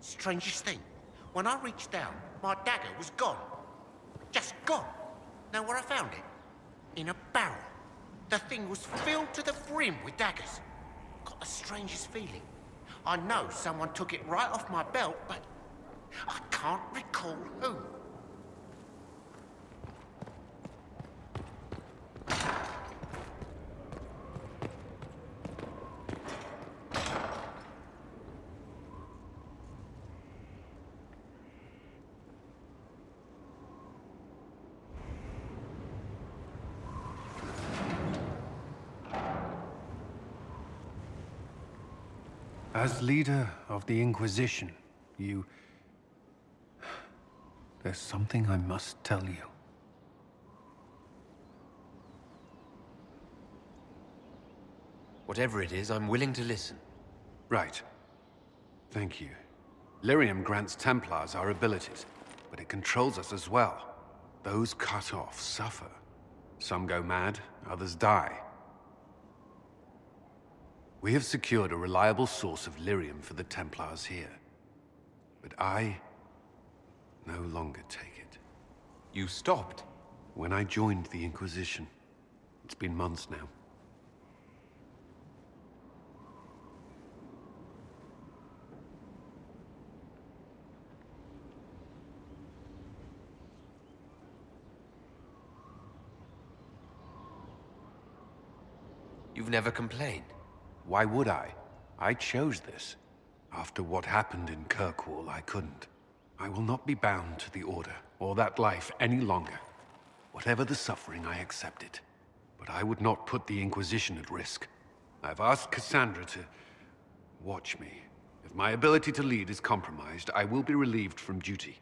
Strangest thing, when I reached down, my dagger was gone. Just gone. Know where I found it? In a barrel. The thing was filled to the brim with daggers. Got the strangest feeling. I know someone took it right off my belt, but I can't recall who. As leader of the Inquisition, you... There's something I must tell you. Whatever it is, I'm willing to listen. Right. Thank you. Lyrium grants Templars our abilities, but it controls us as well. Those cut off suffer. Some go mad, others die. We have secured a reliable source of lyrium for the Templars here. But I no longer take it. You stopped? When I joined the Inquisition. It's been months now. You've never complained? Why would I? I chose this. After what happened in Kirkwall, I couldn't. I will not be bound to the Order, or that life any longer. Whatever the suffering, I accept it. But I would not put the Inquisition at risk. I've asked Cassandra to watch me. If my ability to lead is compromised, I will be relieved from duty.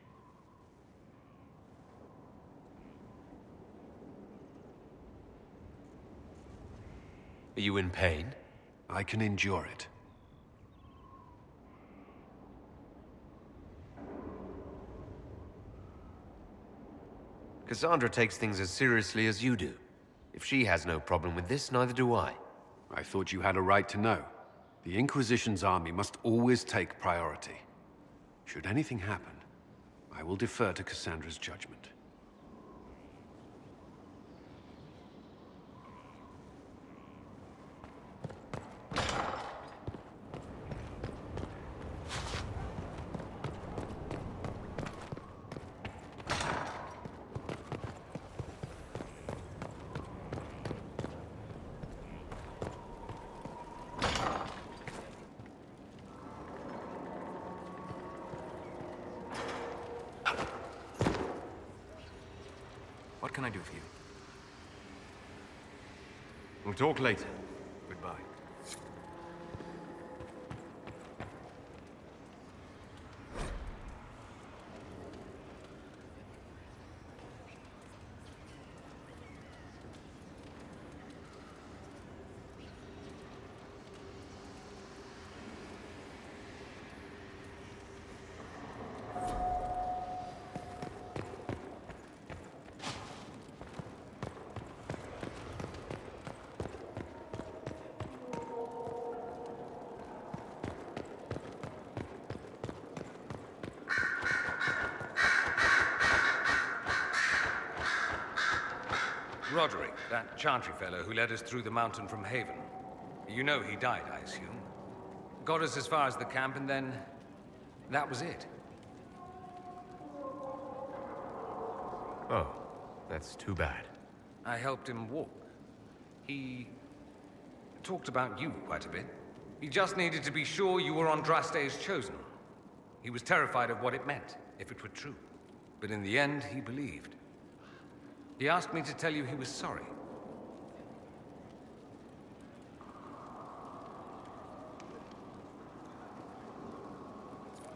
Are you in pain? I can endure it. Cassandra takes things as seriously as you do. If she has no problem with this, neither do I. I thought you had a right to know. The Inquisition's army must always take priority. Should anything happen, I will defer to Cassandra's judgment. What can I do for you? We'll talk later. Goodbye. Roderick, that Chantry fellow who led us through the mountain from Haven. You know he died, I assume. Got us as far as the camp, and then... that was it. Oh, that's too bad. I helped him walk. He... talked about you quite a bit. He just needed to be sure you were Andraste's chosen. He was terrified of what it meant, if it were true. But in the end, he believed. He asked me to tell you he was sorry.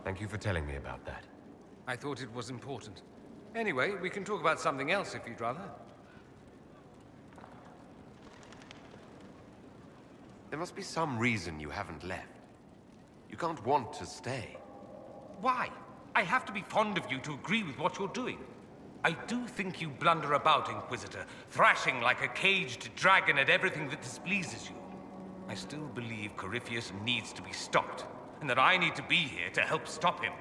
Thank you for telling me about that. I thought it was important. Anyway, we can talk about something else if you'd rather. There must be some reason you haven't left. You can't want to stay. Why? I have to be fond of you to agree with what you're doing. I do think you blunder about, Inquisitor, thrashing like a caged dragon at everything that displeases you. I still believe Corypheus needs to be stopped. and that I need to be here to help stop him.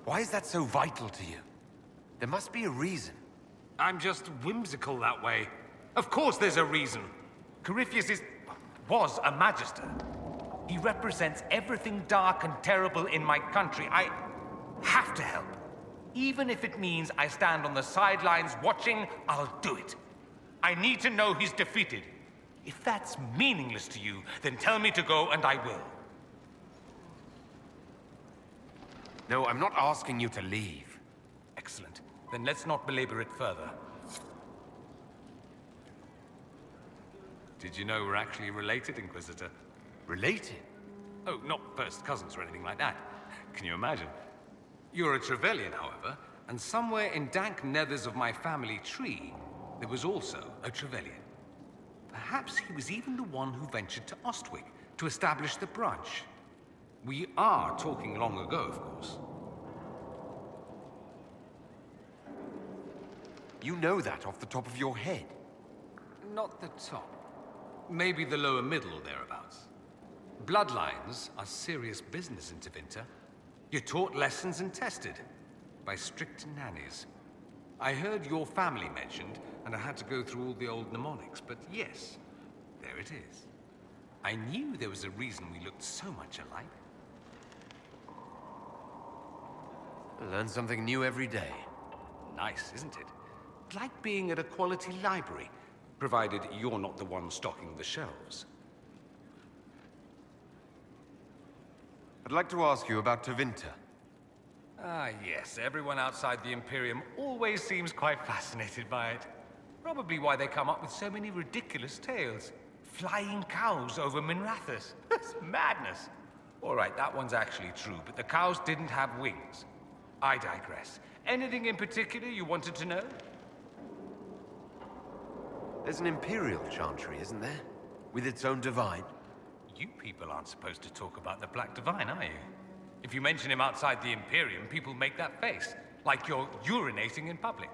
Why is that so vital to you? There must be a reason. I'm just whimsical that way. Of course there's a reason. Corypheus was a Magister. He represents everything dark and terrible in my country. I have to help. Even if it means I stand on the sidelines watching, I'll do it. I need to know he's defeated. If that's meaningless to you, then tell me to go and I will. No, I'm not asking you to leave. Excellent. Then let's not belabor it further. Did you know we're actually related, Inquisitor? Related? Oh, not first cousins or anything like that. Can you imagine? You're a Trevelyan, however, and somewhere in dank nethers of my family tree, there was also a Trevelyan. Perhaps he was even the one who ventured to Ostwick to establish the branch. We are talking long ago, of course. You know that off the top of your head. Not the top. Maybe the lower middle or thereabouts. Bloodlines are serious business in Tevinter. You're taught lessons and tested by strict nannies. I heard your family mentioned, and I had to go through all the old mnemonics, but yes, there it is. I knew there was a reason we looked so much alike. I learn something new every day. Nice, isn't it? Like being at a quality library, provided you're not the one stocking the shelves. I'd like to ask you about Tevinter. Ah, yes. Everyone outside the Imperium always seems quite fascinated by it. Probably why they come up with so many ridiculous tales. Flying cows over Minrathous. It's madness. All right, that one's actually true, but the cows didn't have wings. I digress. Anything in particular you wanted to know? There's an Imperial Chantry, isn't there? With its own divine? You people aren't supposed to talk about the Black Divine, are you? If you mention him outside the Imperium, people make that face, like you're urinating in public.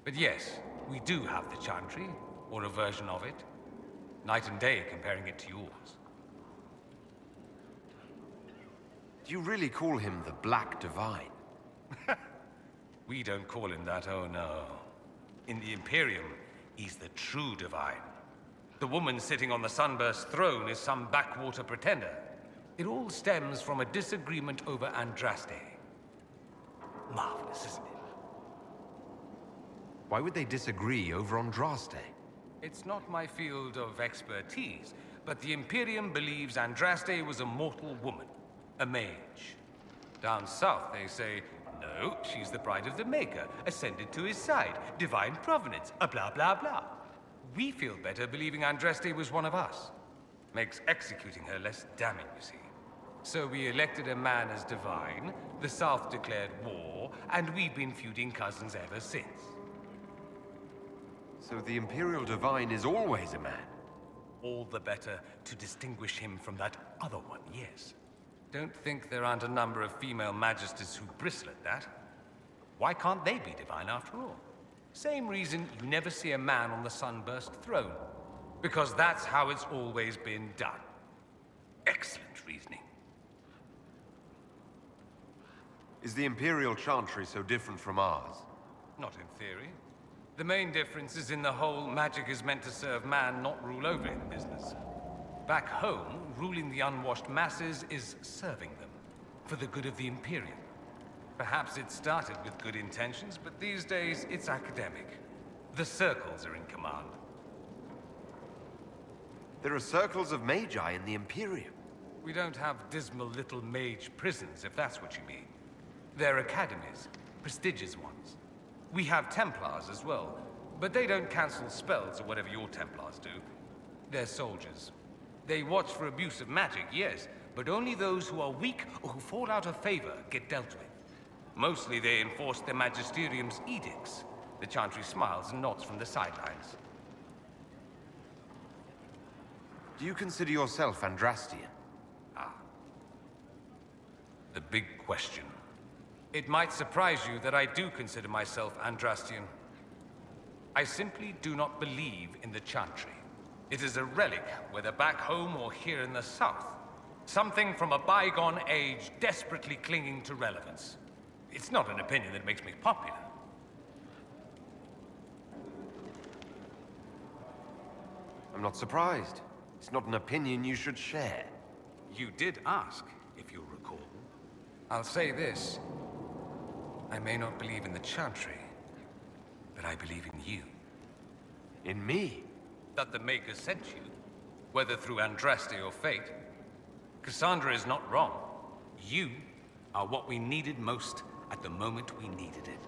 But yes, we do have the Chantry, or a version of it. Night and day comparing it to yours. Do you really call him the Black Divine? We don't call him that, oh no. In the Imperium, he's the true Divine. The woman sitting on the Sunburst throne is some backwater pretender. It all stems from a disagreement over Andraste. Marvelous, isn't it? Why would they disagree over Andraste? It's not my field of expertise, but the Imperium believes Andraste was a mortal woman, a mage. Down south, they say, no, she's the bride of the Maker, ascended to his side, divine provenance, a blah blah blah. We feel better believing Andraste was one of us. Makes executing her less damning, you see. So we elected a man as divine, the South declared war, and we've been feuding cousins ever since. So the Imperial Divine is always a man? All the better to distinguish him from that other one, yes. Don't think there aren't a number of female magisters who bristle at that. Why can't they be divine after all? Same reason you never see a man on the Sunburst throne. Because that's how it's always been done. Excellent reasoning. Is the Imperial Chantry so different from ours? Not in theory. The main difference is in the whole magic is meant to serve man, not rule over him business. Back home, ruling the unwashed masses is serving them, for the good of the Imperium. Perhaps it started with good intentions, but these days it's academic. The circles are in command. There are circles of magi in the Imperium. We don't have dismal little mage prisons, if that's what you mean. They're academies, prestigious ones. We have Templars as well, but they don't cancel spells or whatever your Templars do. They're soldiers. They watch for abuse of magic, yes, but only those who are weak or who fall out of favor get dealt with. Mostly they enforce the Magisterium's edicts. The Chantry smiles and nods from the sidelines. Do you consider yourself Andrastian? Ah. The big question. It might surprise you that I do consider myself Andrastian. I simply do not believe in the Chantry. It is a relic, whether back home or here in the South. Something from a bygone age desperately clinging to relevance. It's not an opinion that makes me popular. I'm not surprised. It's not an opinion you should share. You did ask, if you'll recall. I'll say this. I may not believe in the Chantry, but I believe in you. In me? That the Maker sent you, whether through Andraste or fate. Cassandra is not wrong. You are what we needed most at the moment we needed it.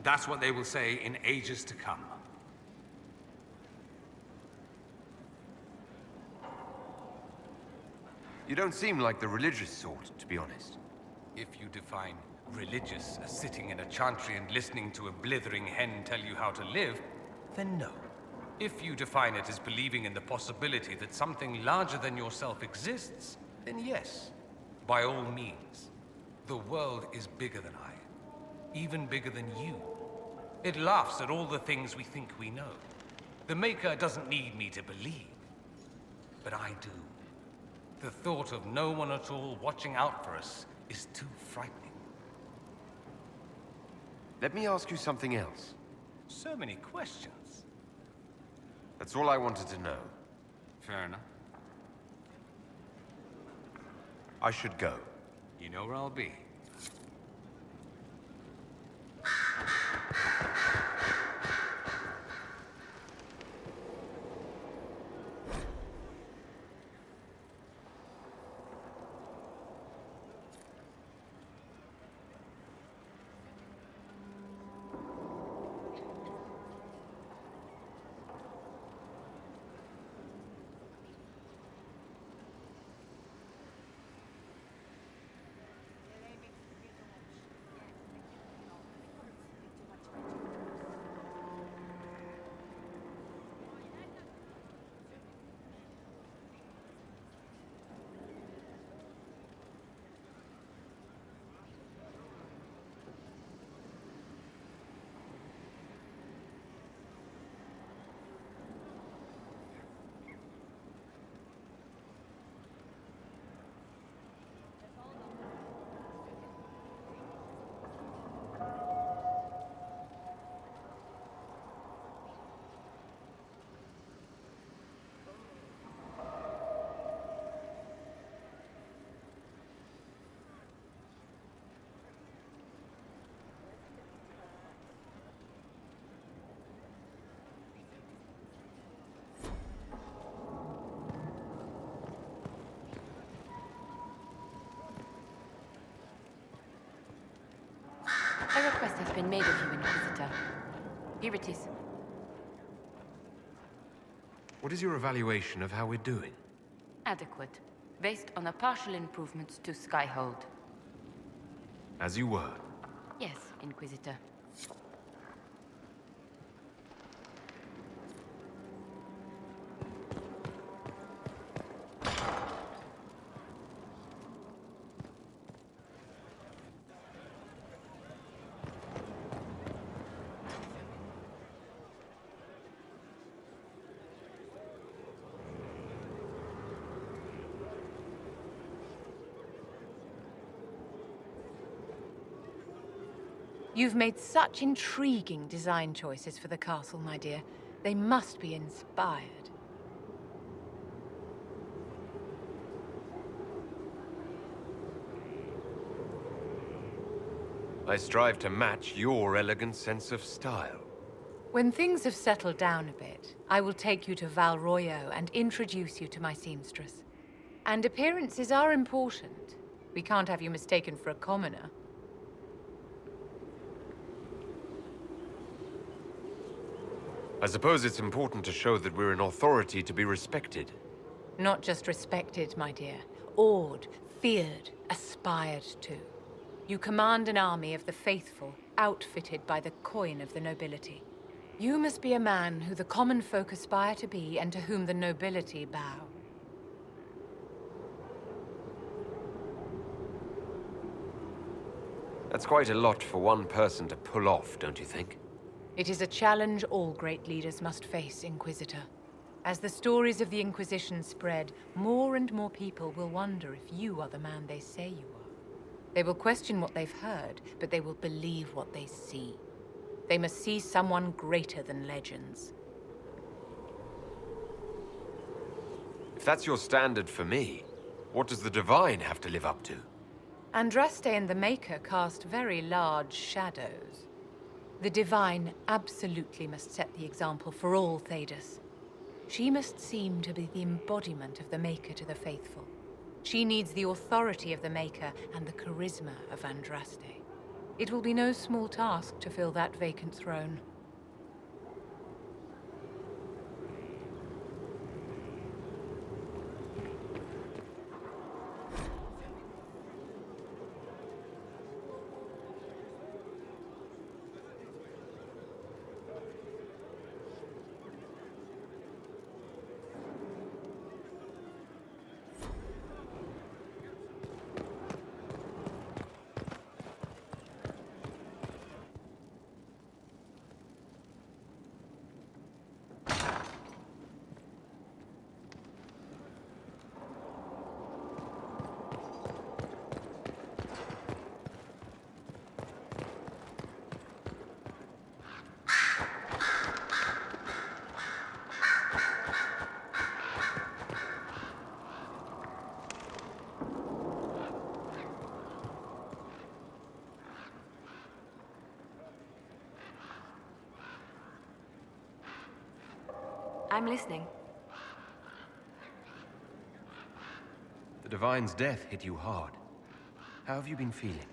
That's what they will say in ages to come. You don't seem like the religious sort, to be honest. If you define religious as sitting in a chantry and listening to a blithering hen tell you how to live, then no. If you define it as believing in the possibility that something larger than yourself exists, then yes, by all means. The world is bigger than I, even bigger than you. It laughs at all the things we think we know. The Maker doesn't need me to believe, but I do. The thought of no one at all watching out for us is too frightening. Let me ask you something else. So many questions. That's all I wanted to know. Fair enough. I should go. You know where I'll be. A request has been made of you, Inquisitor. Here it is. What is your evaluation of how we're doing? Adequate. Based on the partial improvements to Skyhold. As you were. Yes, Inquisitor. You've made such intriguing design choices for the castle, my dear. They must be inspired. I strive to match your elegant sense of style. When things have settled down a bit, I will take you to Val Royo and introduce you to my seamstress. And appearances are important. We can't have you mistaken for a commoner. I suppose it's important to show that we're an authority to be respected. Not just respected, my dear. Awed, feared, aspired to. You command an army of the faithful, outfitted by the coin of the nobility. You must be a man who the common folk aspire to be and to whom the nobility bow. That's quite a lot for one person to pull off, don't you think? It is a challenge all great leaders must face, Inquisitor. As the stories of the Inquisition spread, more and more people will wonder if you are the man they say you are. They will question what they've heard, but they will believe what they see. They must see someone greater than legends. If that's your standard for me, what does the Divine have to live up to? Andraste and the Maker cast very large shadows. The Divine absolutely must set the example for all Thedas. She must seem to be the embodiment of the Maker to the faithful. She needs the authority of the Maker and the charisma of Andraste. It will be no small task to fill that vacant throne. I'm listening. The Divine's death hit you hard. How have you been feeling?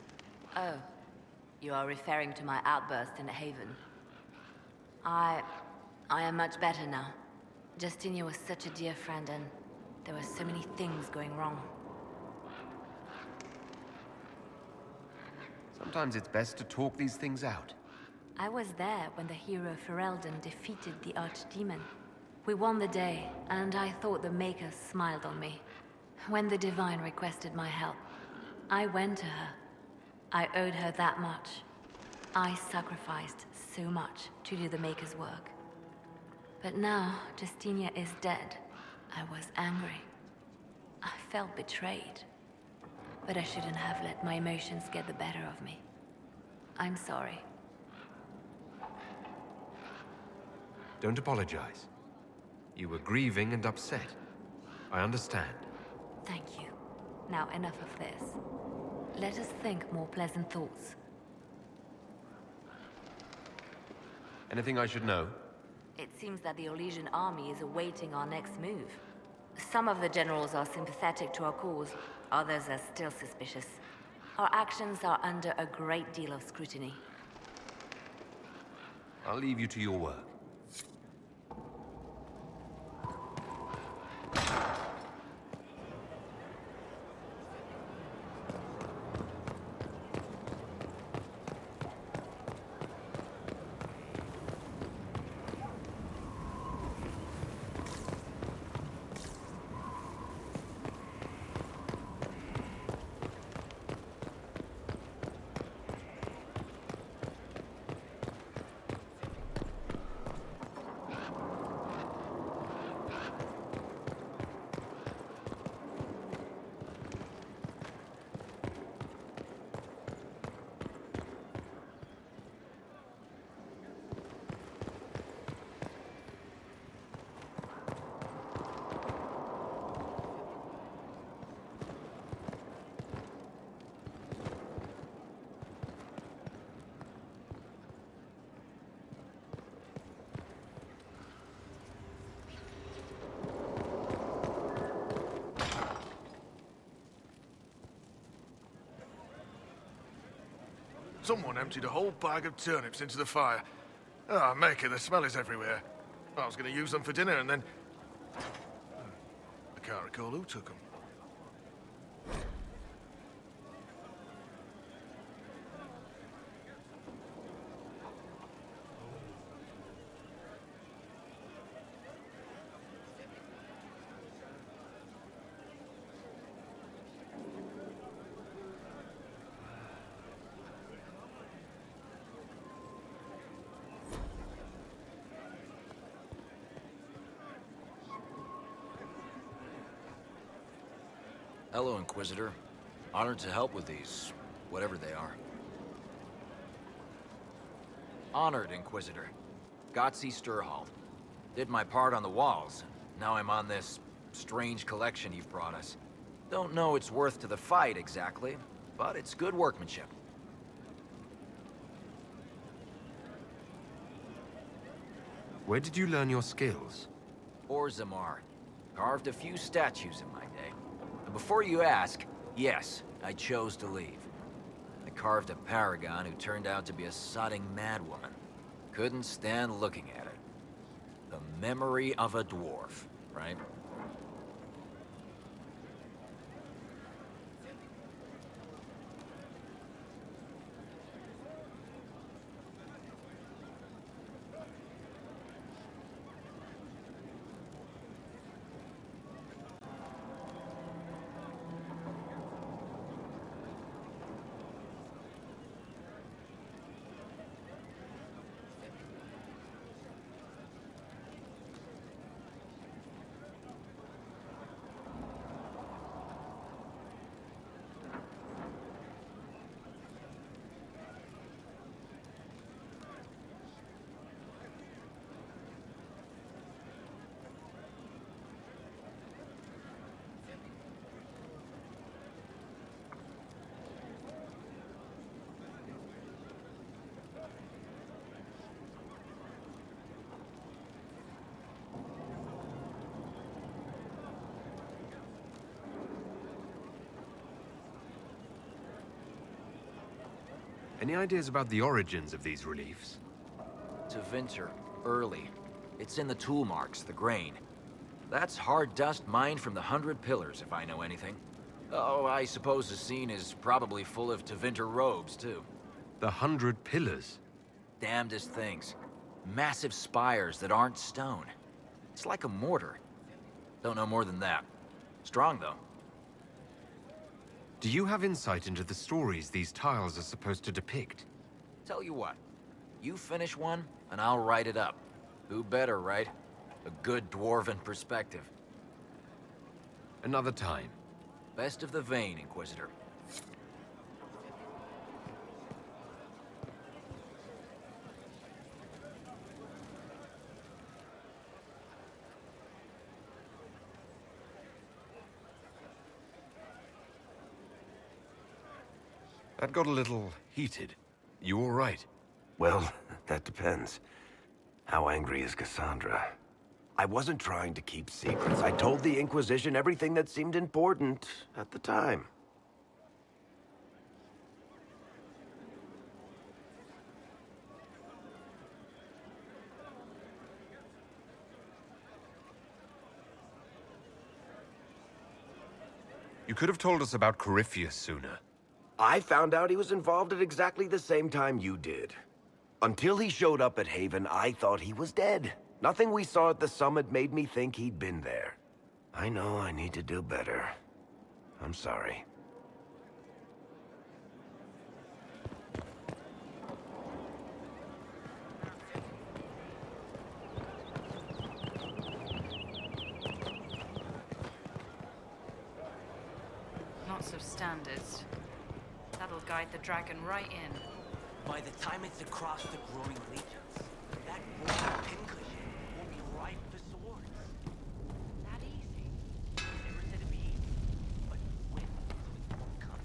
Oh, you are referring to my outburst in the Haven. I am much better now. Justinia was such a dear friend, and there were so many things going wrong. Sometimes it's best to talk these things out. I was there when the hero Ferelden defeated the Archdemon. We won the day, and I thought the Maker smiled on me. When the Divine requested my help, I went to her. I owed her that much. I sacrificed so much to do the Maker's work. But now Justinia is dead. I was angry. I felt betrayed. But I shouldn't have let my emotions get the better of me. I'm sorry. Don't apologize. You were grieving and upset. I understand. Thank you. Now enough of this. Let us think more pleasant thoughts. Anything I should know? It seems that the Orlesian army is awaiting our next move. Some of the generals are sympathetic to our cause, others are still suspicious. Our actions are under a great deal of scrutiny. I'll leave you to your work. Someone emptied a whole bag of turnips into the fire. Ah, Maker, the smell is everywhere. I was going to use them for dinner and then... I can't recall who took them. Hello, Inquisitor. Honored to help with these, whatever they are. Honored, Inquisitor. Gotzi Sturhall. Did my part on the walls. Now I'm on this strange collection you've brought us. Don't know it's worth to the fight exactly, but it's good workmanship. Where did you learn your skills? Orzammar. Carved a few statues in my day. And before you ask, yes, I chose to leave. I carved a paragon who turned out to be a sodding madwoman. Couldn't stand looking at it. The memory of a dwarf, right? Any ideas about the origins of these reliefs? Tevinter, early. It's in the tool marks, the grain. That's hard dust mined from the 100 Pillars, if I know anything. Oh, I suppose the scene is probably full of Tevinter robes, too. The 100 Pillars? Damnedest things. Massive spires that aren't stone. It's like a mortar. Don't know more than that. Strong, though. Do you have insight into the stories these tiles are supposed to depict? Tell you what. You finish one, and I'll write it up. Who better, right? A good dwarven perspective. Another time. Best of the vein, Inquisitor. That got a little heated. You all right? Well, that depends. How angry is Cassandra? I wasn't trying to keep secrets. I told the Inquisition everything that seemed important at the time. You could have told us about Corypheus sooner. I found out he was involved at exactly the same time you did. Until he showed up at Haven, I thought he was dead. Nothing we saw at the summit made me think he'd been there. I know I need to do better. I'm sorry. Not so standard. That'll guide the dragon right in. By the time it's across the growing legions, that royal pincushion will be ripe for swords. Not easy. Never said it'd be easy, but when it won't come.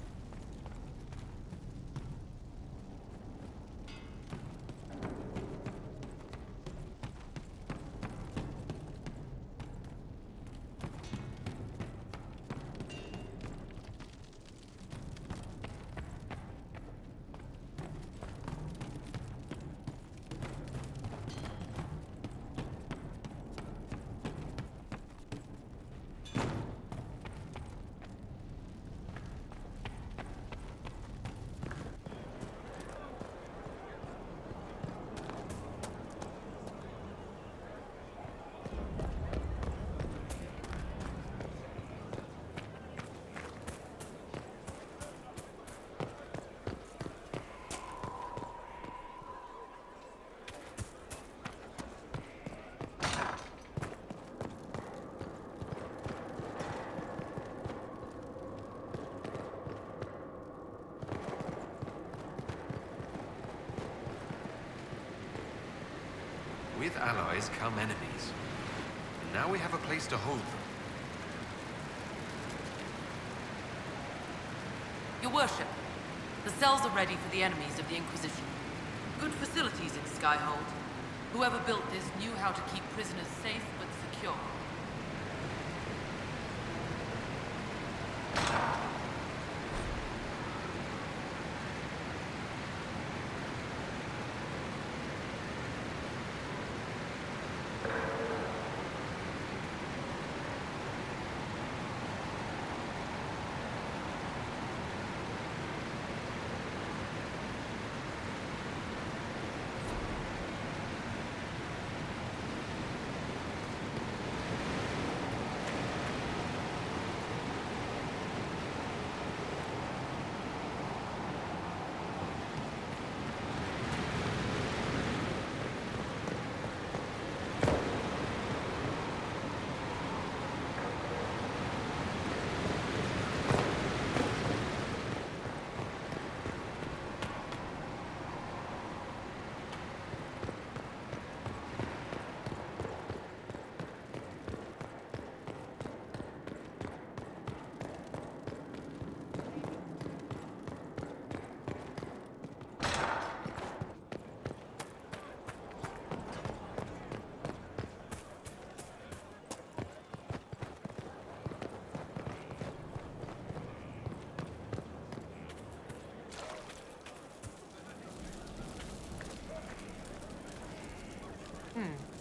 With allies come enemies. And now we have a place to hold them. Your worship, the cells are ready for the enemies of the Inquisition. Good facilities in Skyhold. Whoever built this knew how to keep prisoners safe but secure.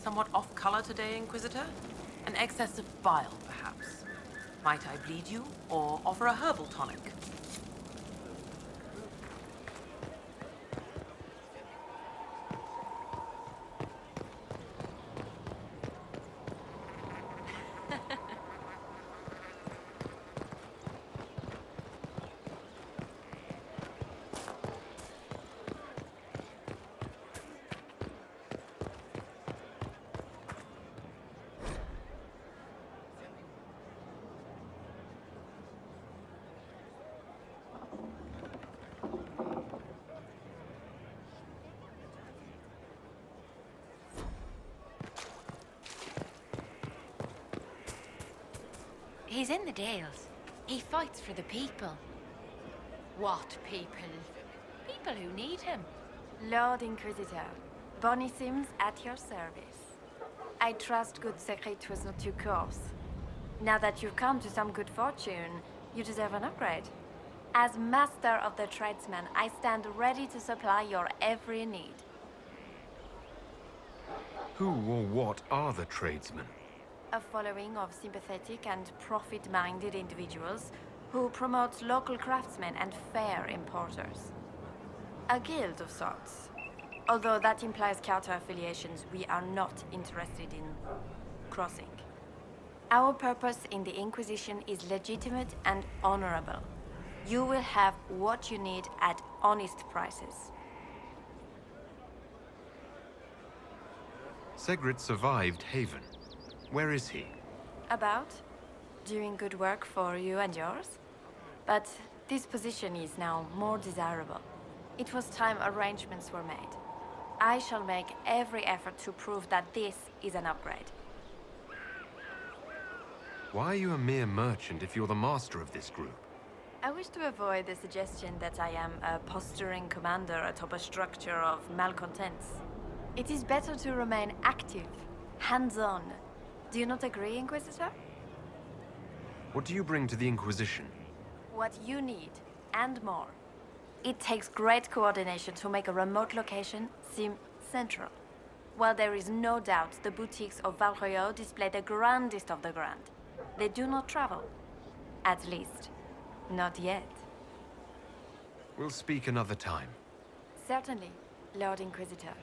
Somewhat off-color today, Inquisitor? An excess of bile, perhaps. Might I bleed you, or offer a herbal tonic? He's in the Dales. He fights for the people. What people? People who need him. Lord Inquisitor, Bonnie Sims at your service. I trust good secret was not too coarse. Now that you've come to some good fortune, you deserve an upgrade. As master of the tradesman, I stand ready to supply your every need. Who or what are the tradesmen? A following of sympathetic and profit-minded individuals who promote local craftsmen and fair importers. A guild of sorts. Although that implies counter-affiliations we are not interested in crossing. Our purpose in the Inquisition is legitimate and honorable. You will have what you need at honest prices. Segret survived Haven. Where is he? About? Doing good work for you and yours? But this position is now more desirable. It was time arrangements were made. I shall make every effort to prove that this is an upgrade. Why are you a mere merchant if you're the master of this group? I wish to avoid the suggestion that I am a posturing commander atop a structure of malcontents. It is better to remain active, hands-on. Do you not agree, Inquisitor? What do you bring to the Inquisition? What you need, and more. It takes great coordination to make a remote location seem central. While there is no doubt the boutiques of Valroyo display the grandest of the grand, they do not travel. At least, not yet. We'll speak another time. Certainly, Lord Inquisitor.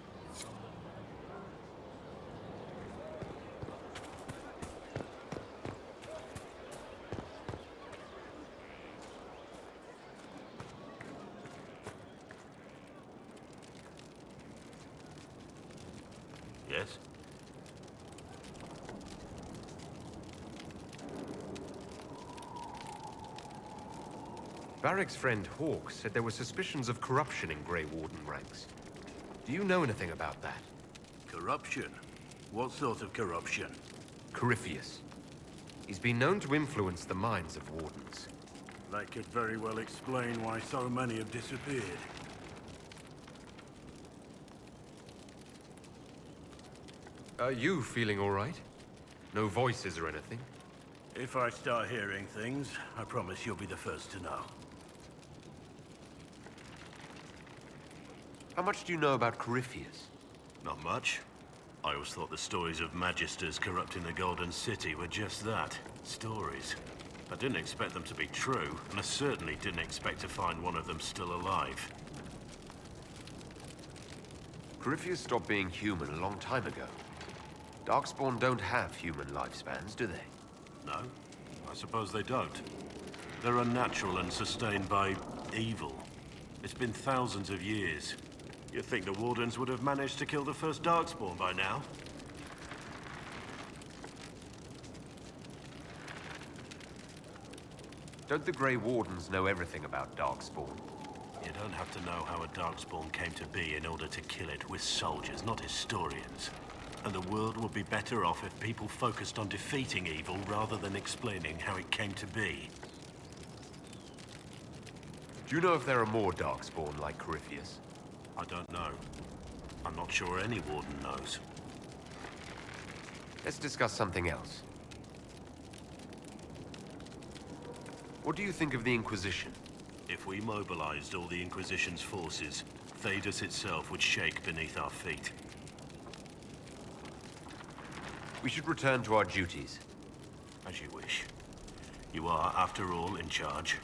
Yes? Varric's friend Hawk said there were suspicions of corruption in Grey Warden ranks. Do you know anything about that? Corruption? What sort of corruption? Corypheus. He's been known to influence the minds of wardens. That could very well explain why so many have disappeared. Are you feeling all right? No voices or anything? If I start hearing things, I promise you'll be the first to know. How much do you know about Corypheus? Not much. I always thought the stories of Magisters corrupting the Golden City were just that, stories. I didn't expect them to be true, and I certainly didn't expect to find one of them still alive. Corypheus stopped being human a long time ago. Darkspawn don't have human lifespans, do they? No, I suppose they don't. They're unnatural and sustained by evil. It's been thousands of years. You'd think the Wardens would have managed to kill the first Darkspawn by now. Don't the Grey Wardens know everything about Darkspawn? You don't have to know how a Darkspawn came to be in order to kill it. We're soldiers, not historians. And the world would be better off if people focused on defeating evil rather than explaining how it came to be. Do you know if there are more Darkspawn like Corypheus? I don't know. I'm not sure any Warden knows. Let's discuss something else. What do you think of the Inquisition? If we mobilized all the Inquisition's forces, Thedas itself would shake beneath our feet. We should return to our duties. As you wish. You are, after all, in charge.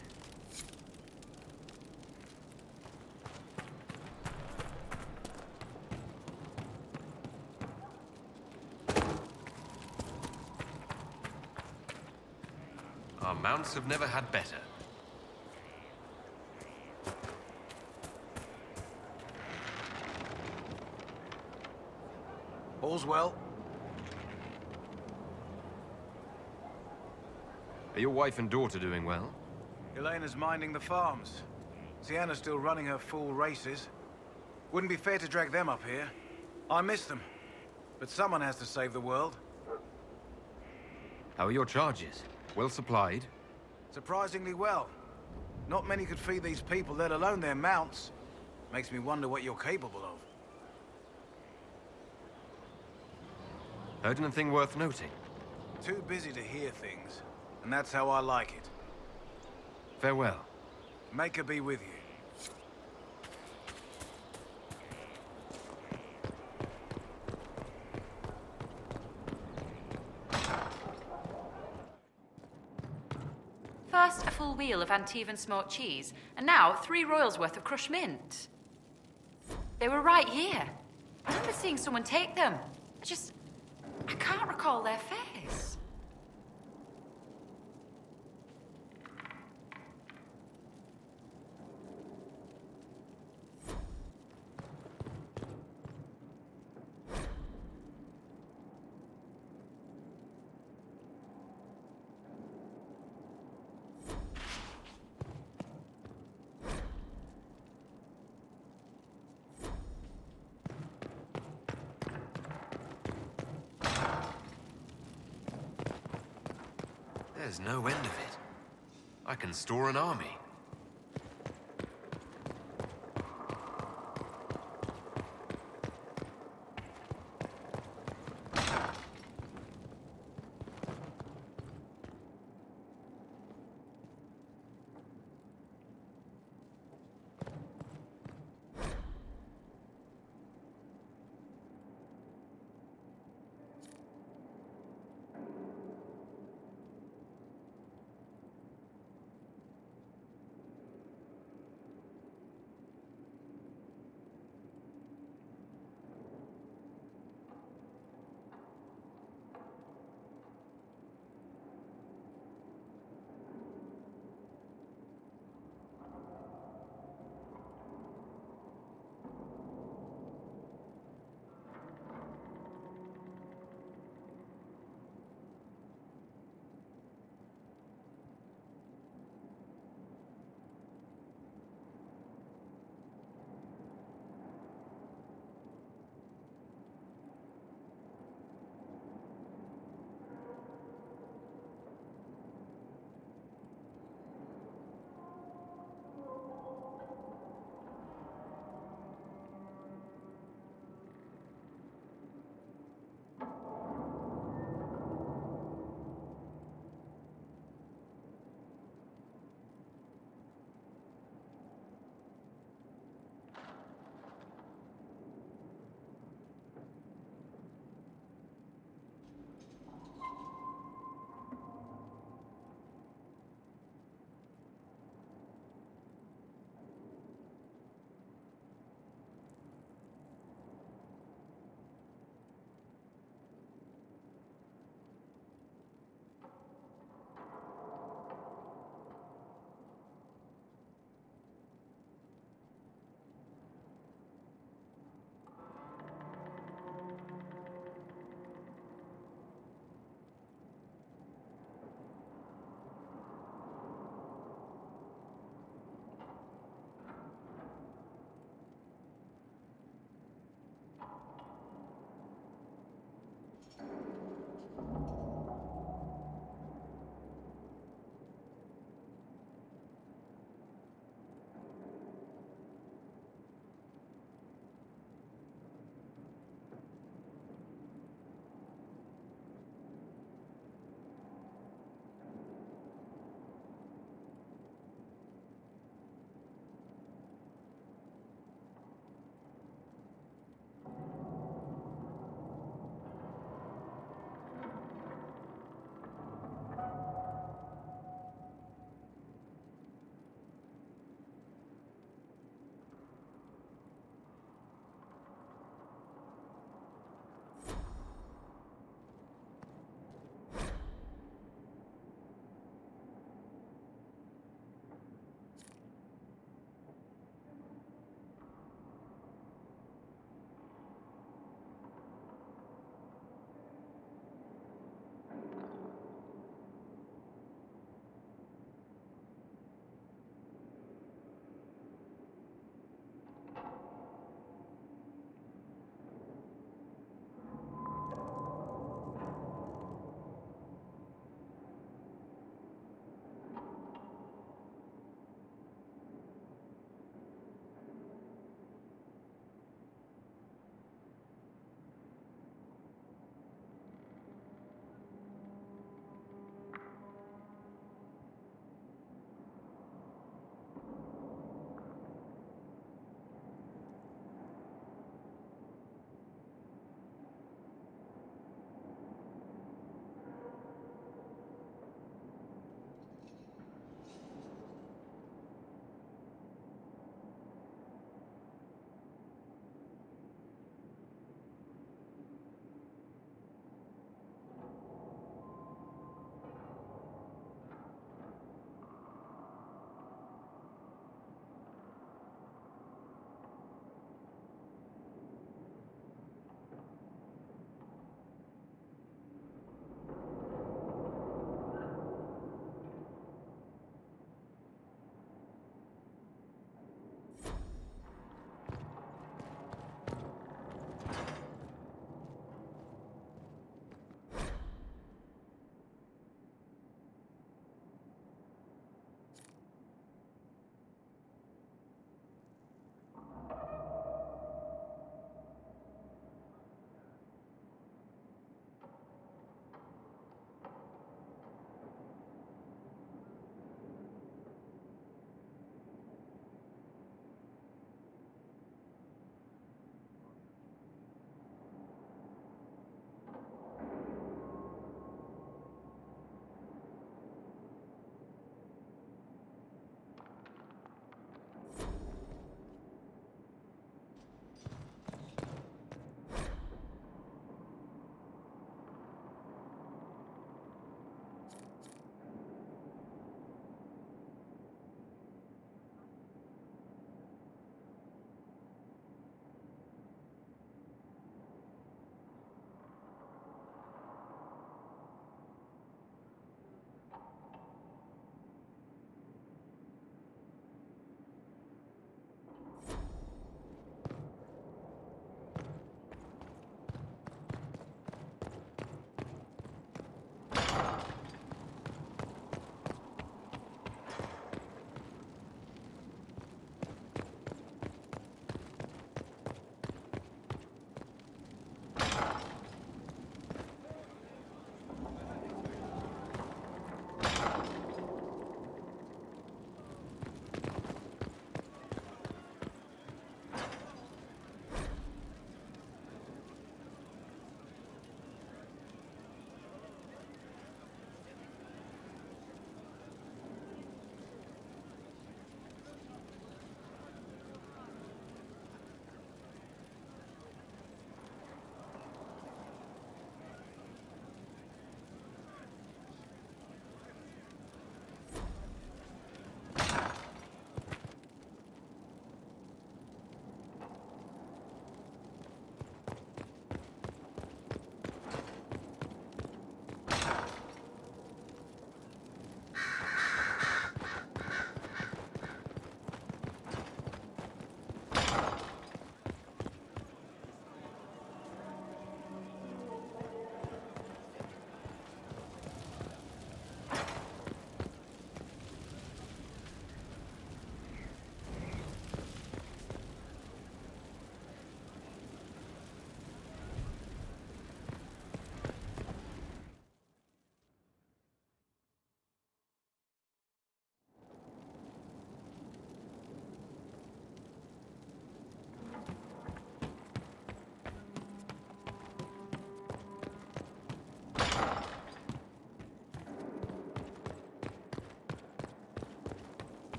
Our mounts have never had better. All's well? Are your wife and daughter doing well? Elena's minding the farms. Sienna's still running her full races. Wouldn't be fair to drag them up here. I miss them. But someone has to save the world. How are your charges? Well supplied? Surprisingly well. Not many could feed these people, let alone their mounts. Makes me wonder what you're capable of. Heard anything worth noting? Too busy to hear things. And that's how I like it. Farewell. Make her be with you. First, a full wheel of Antivan smoked cheese, and now 3 royals worth of crushed mint. They were right here. I remember seeing someone take them. I can't recall their face. There's no end of it. I can store an army.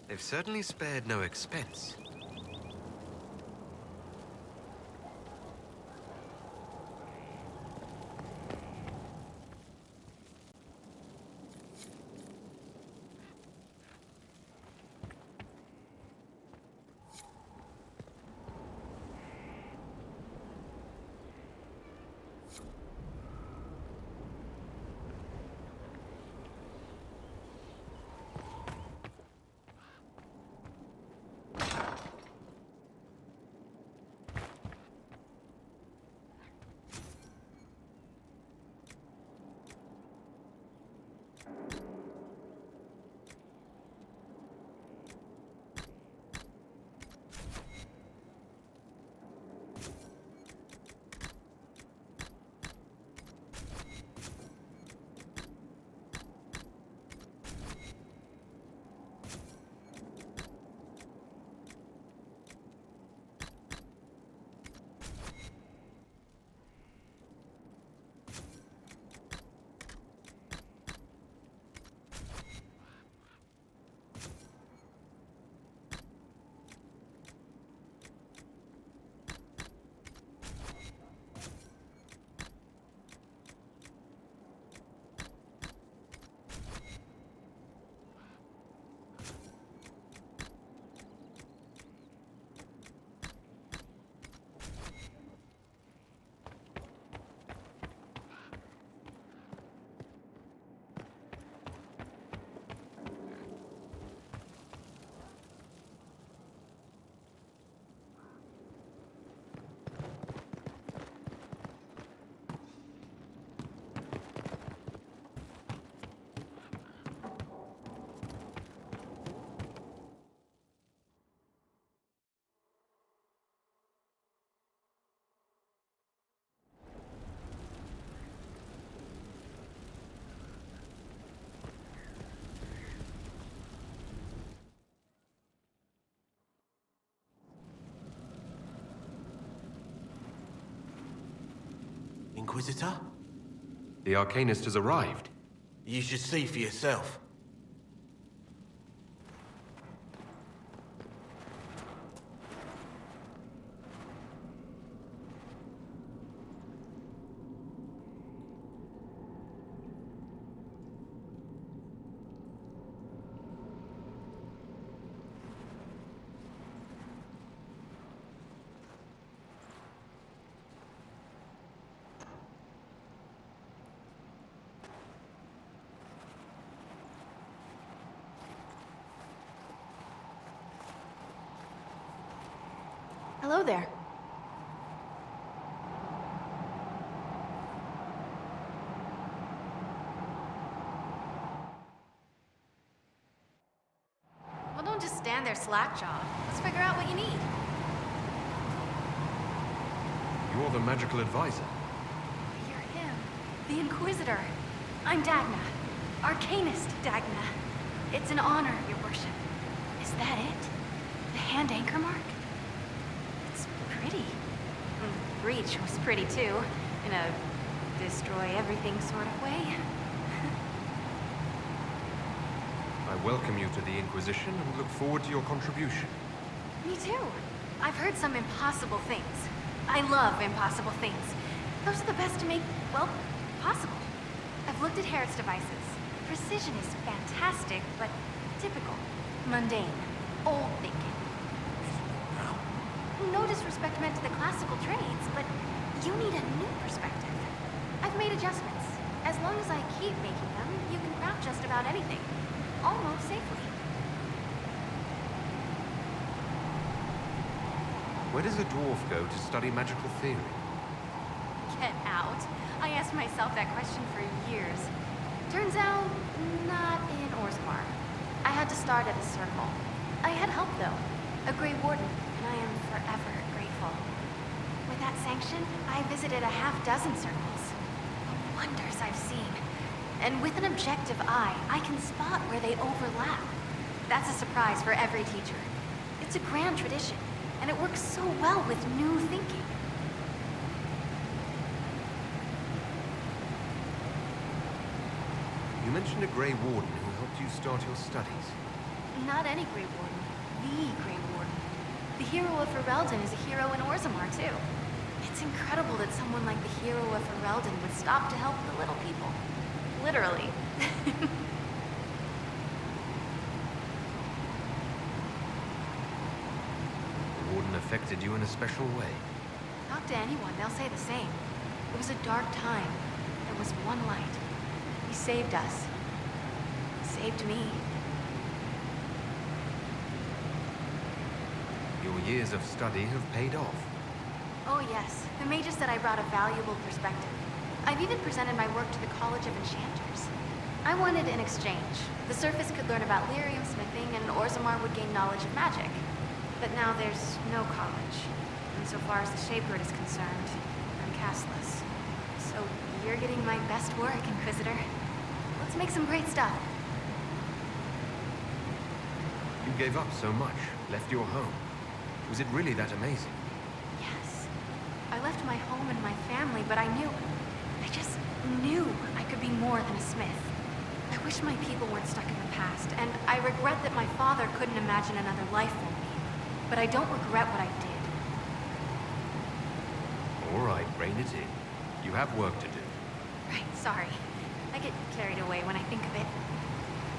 They've certainly spared no expense. Inquisitor? The Arcanist has arrived. You should see for yourself. Hello there. Well, don't just stand there slack-jawed. Let's figure out what you need. You're the magical advisor. You're him. The Inquisitor. I'm Dagna. Arcanist Dagna. It's an honor, your worship. Is that it? The hand anchor mark? It's pretty. The breach was pretty too, in a destroy everything sort of way. I welcome you to the Inquisition and look forward to your contribution. Me too. I've heard some impossible things. I love impossible things. Those are the best to make, well, possible. I've looked at Herod's devices. Precision is fantastic, but typical. Mundane. Old thinking. No disrespect meant to the classical trades, but you need a new perspective. I've made adjustments. As long as I keep making them, you can craft just about anything. Almost safely. Where does a dwarf go to study magical theory? Get out. I asked myself that question for years. Turns out, not in Orzammar. I had to start at a circle. I had help, though. A Grey Warden, and I am forever grateful. With that sanction, I visited a half-dozen circles. The wonders I've seen. And with an objective eye, I can spot where they overlap. That's a surprise for every teacher. It's a grand tradition, and it works so well with new thinking. You mentioned a Grey Warden who helped you start your studies. Not any Grey Warden. The Grey Warden. The hero of Ferelden is a hero in Orzammar, too. It's incredible that someone like the hero of Ferelden would stop to help the little people. Literally. The Warden affected you in a special way. Talk to anyone, they'll say the same. It was a dark time. There was one light. He saved us. Saved me. Your years of study have paid off. Oh yes, the mages said I brought a valuable perspective. I've even presented my work to the College of Enchanters. I wanted an exchange. The Surface could learn about lyrium smithing, and Orzammar would gain knowledge of magic. But now there's no college. And so far as the Shapered is concerned, I'm castless. So you're getting my best work, Inquisitor. Let's make some great stuff. You gave up so much, left your home. Was it really that amazing? Yes. I left my home and my family, but I just knew I could be more than a smith. I wish my people weren't stuck in the past, and I regret that my father couldn't imagine another life for me. But I don't regret what I did. All right, rein it in. You have work to do. Right, sorry. I get carried away when I think of it.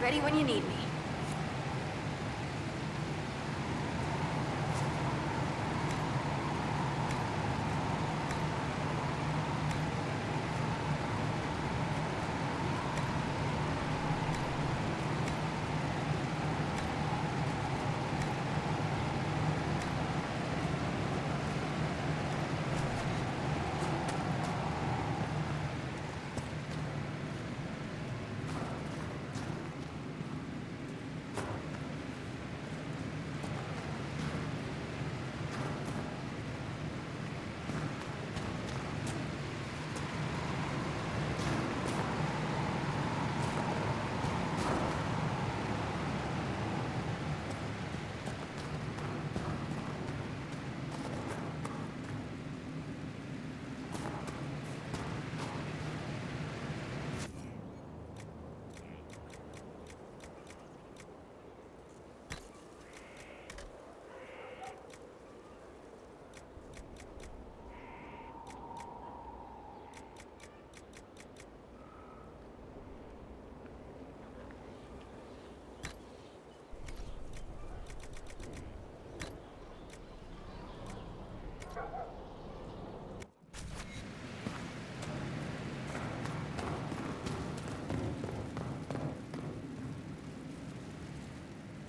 Ready when you need me.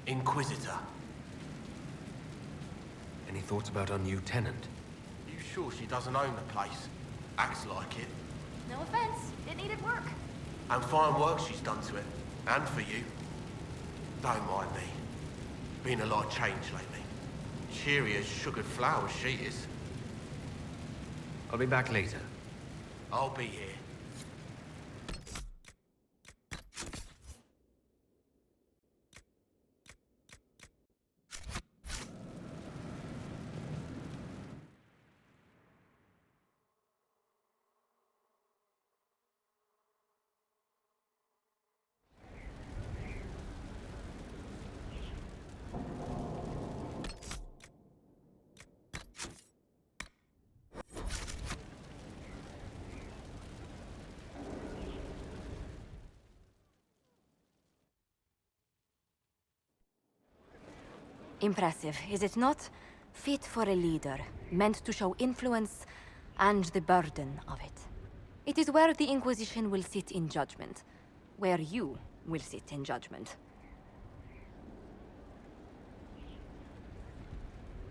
Inquisitor. Any thoughts about our new tenant? You sure she doesn't own the place? Acts like it. No offense, it needed work. And fine work she's done to it. And for you. Don't mind me. Been a lot of change lately. Cheery as sugared flowers she is. I'll be back later. I'll be here. Impressive, is it not? Fit for a leader, meant to show influence and the burden of it. It is where the Inquisition will sit in judgment. Where you will sit in judgment.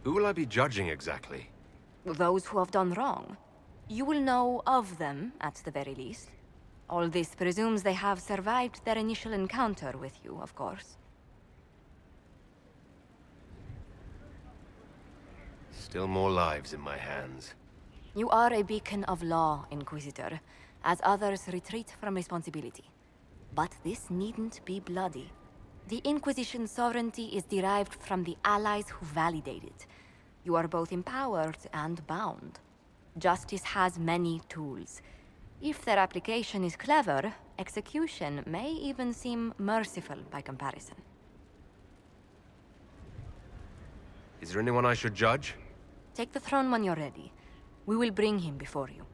Who will I be judging exactly? Those who have done wrong. You will know of them, at the very least. All this presumes they have survived their initial encounter with you, of course. Still more lives in my hands. You are a beacon of law, Inquisitor, as others retreat from responsibility. But this needn't be bloody. The Inquisition's sovereignty is derived from the allies who validate it. You are both empowered and bound. Justice has many tools. If their application is clever, execution may even seem merciful by comparison. Is there anyone I should judge? Take the throne when you're ready. We will bring him before you.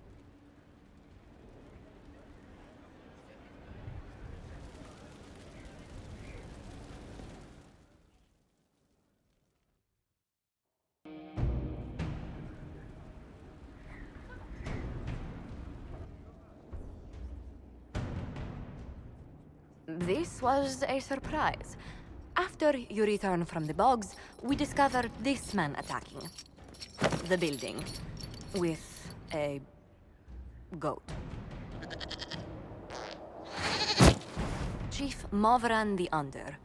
This was a surprise. After you return from the bogs, we discovered this man attacking the building with a goat. Chief Movran the Under.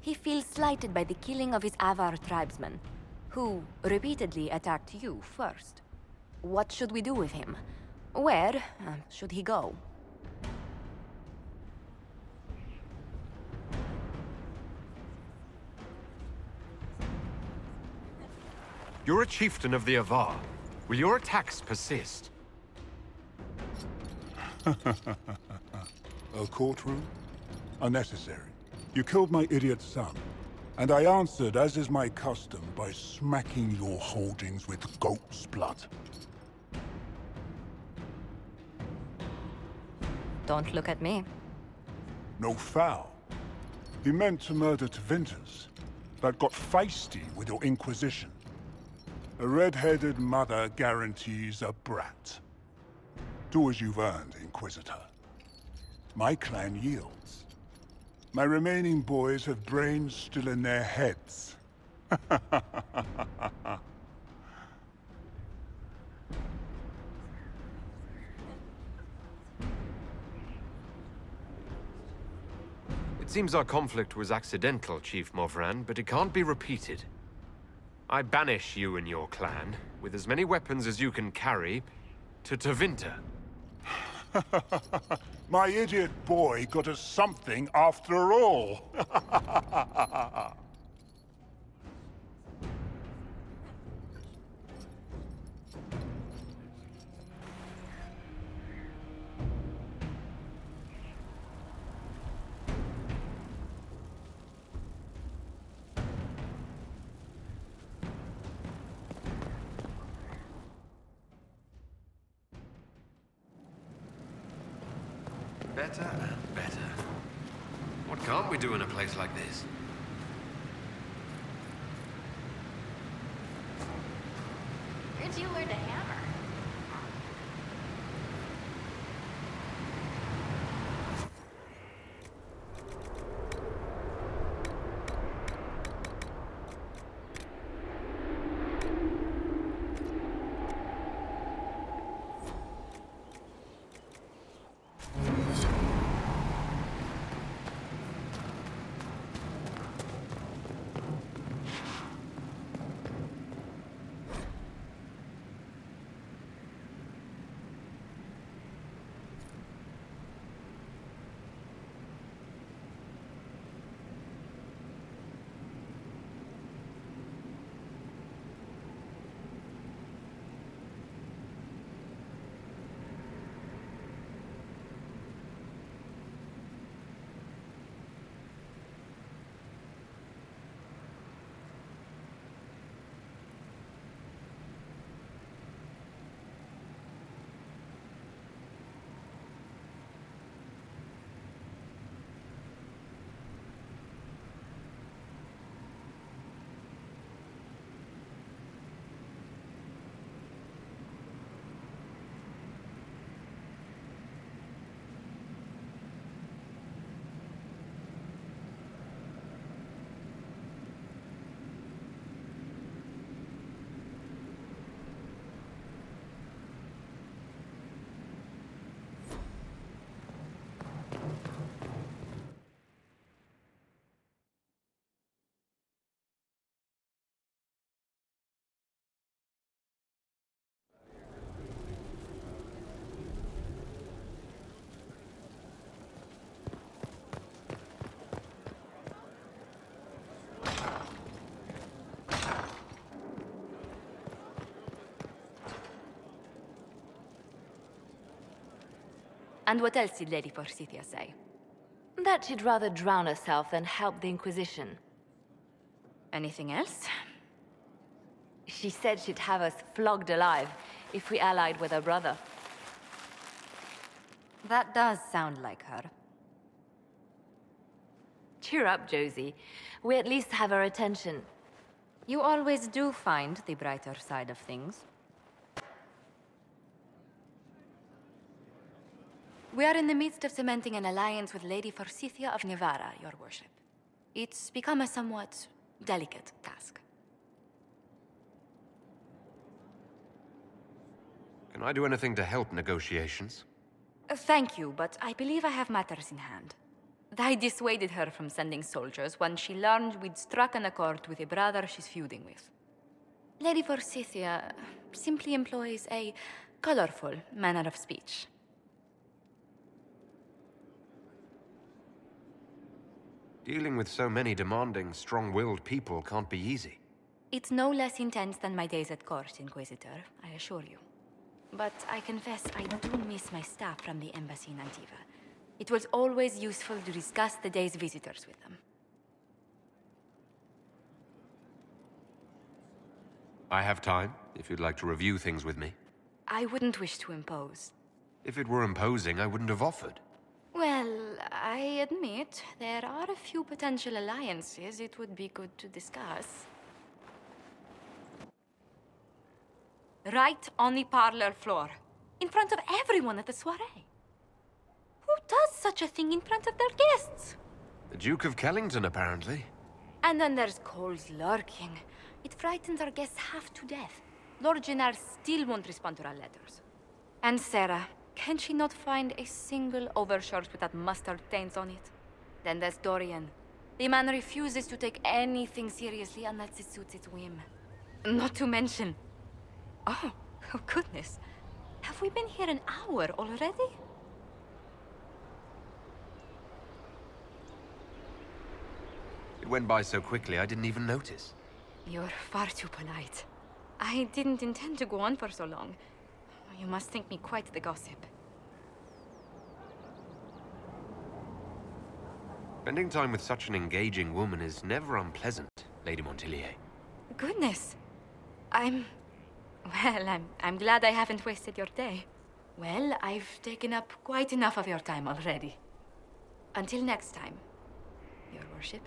He feels slighted by the killing of his Avar tribesmen, who repeatedly attacked you first. What should we do with him? Where should he go? You're a chieftain of the Avar. Will your attacks persist? A courtroom? Unnecessary. You killed my idiot son, and I answered, as is my custom, by smacking your holdings with goat's blood. Don't look at me. No foul. He meant to murder Tevinters, but got feisty with your Inquisition. A red-headed mother guarantees a brat. Do as you've earned, Inquisitor. My clan yields. My remaining boys have brains still in their heads. It seems our conflict was accidental, Chief Movran, but it can't be repeated. I banish you and your clan, with as many weapons as you can carry, to Tevinter. My idiot boy got us something after all. Better and better. What can't we do in a place like this? Where'd you learn to hammer? And what else did Lady Forsythia say? That she'd rather drown herself than help the Inquisition. Anything else? She said she'd have us flogged alive if we allied with her brother. That does sound like her. Cheer up, Josie. We at least have her attention. You always do find the brighter side of things. We are in the midst of cementing an alliance with Lady Forsythia of Nevada, your worship. It's become a somewhat delicate task. Can I do anything to help negotiations? Thank you, but I believe I have matters in hand. I dissuaded her from sending soldiers when she learned we'd struck an accord with a brother she's feuding with. Lady Forsythia simply employs a colorful manner of speech. Dealing with so many demanding, strong-willed people can't be easy. It's no less intense than my days at court, Inquisitor, I assure you. But I confess I do miss my staff from the embassy in Antiva. It was always useful to discuss the day's visitors with them. I have time, if you'd like to review things with me. I wouldn't wish to impose. If it were imposing, I wouldn't have offered. Well, I admit there are a few potential alliances it would be good to discuss. Right on the parlor floor, in front of everyone at the soiree. Who does such a thing in front of their guests? The Duke of Kellington, apparently. And then there's Cole's lurking. It frightens our guests half to death. Lord Gennard still won't respond to our letters. And Sarah, can she not find a single overshirt with that mustard taint on it? Then there's Dorian. The man refuses to take anything seriously unless it suits its whim. Not to mention... Oh goodness. Have we been here an hour already? It went by so quickly I didn't even notice. You're far too polite. I didn't intend to go on for so long. You must think me quite the gossip. Spending time with such an engaging woman is never unpleasant, Lady Montilier. Goodness. I'm glad I haven't wasted your day. Well, I've taken up quite enough of your time already. Until next time, Your Worship.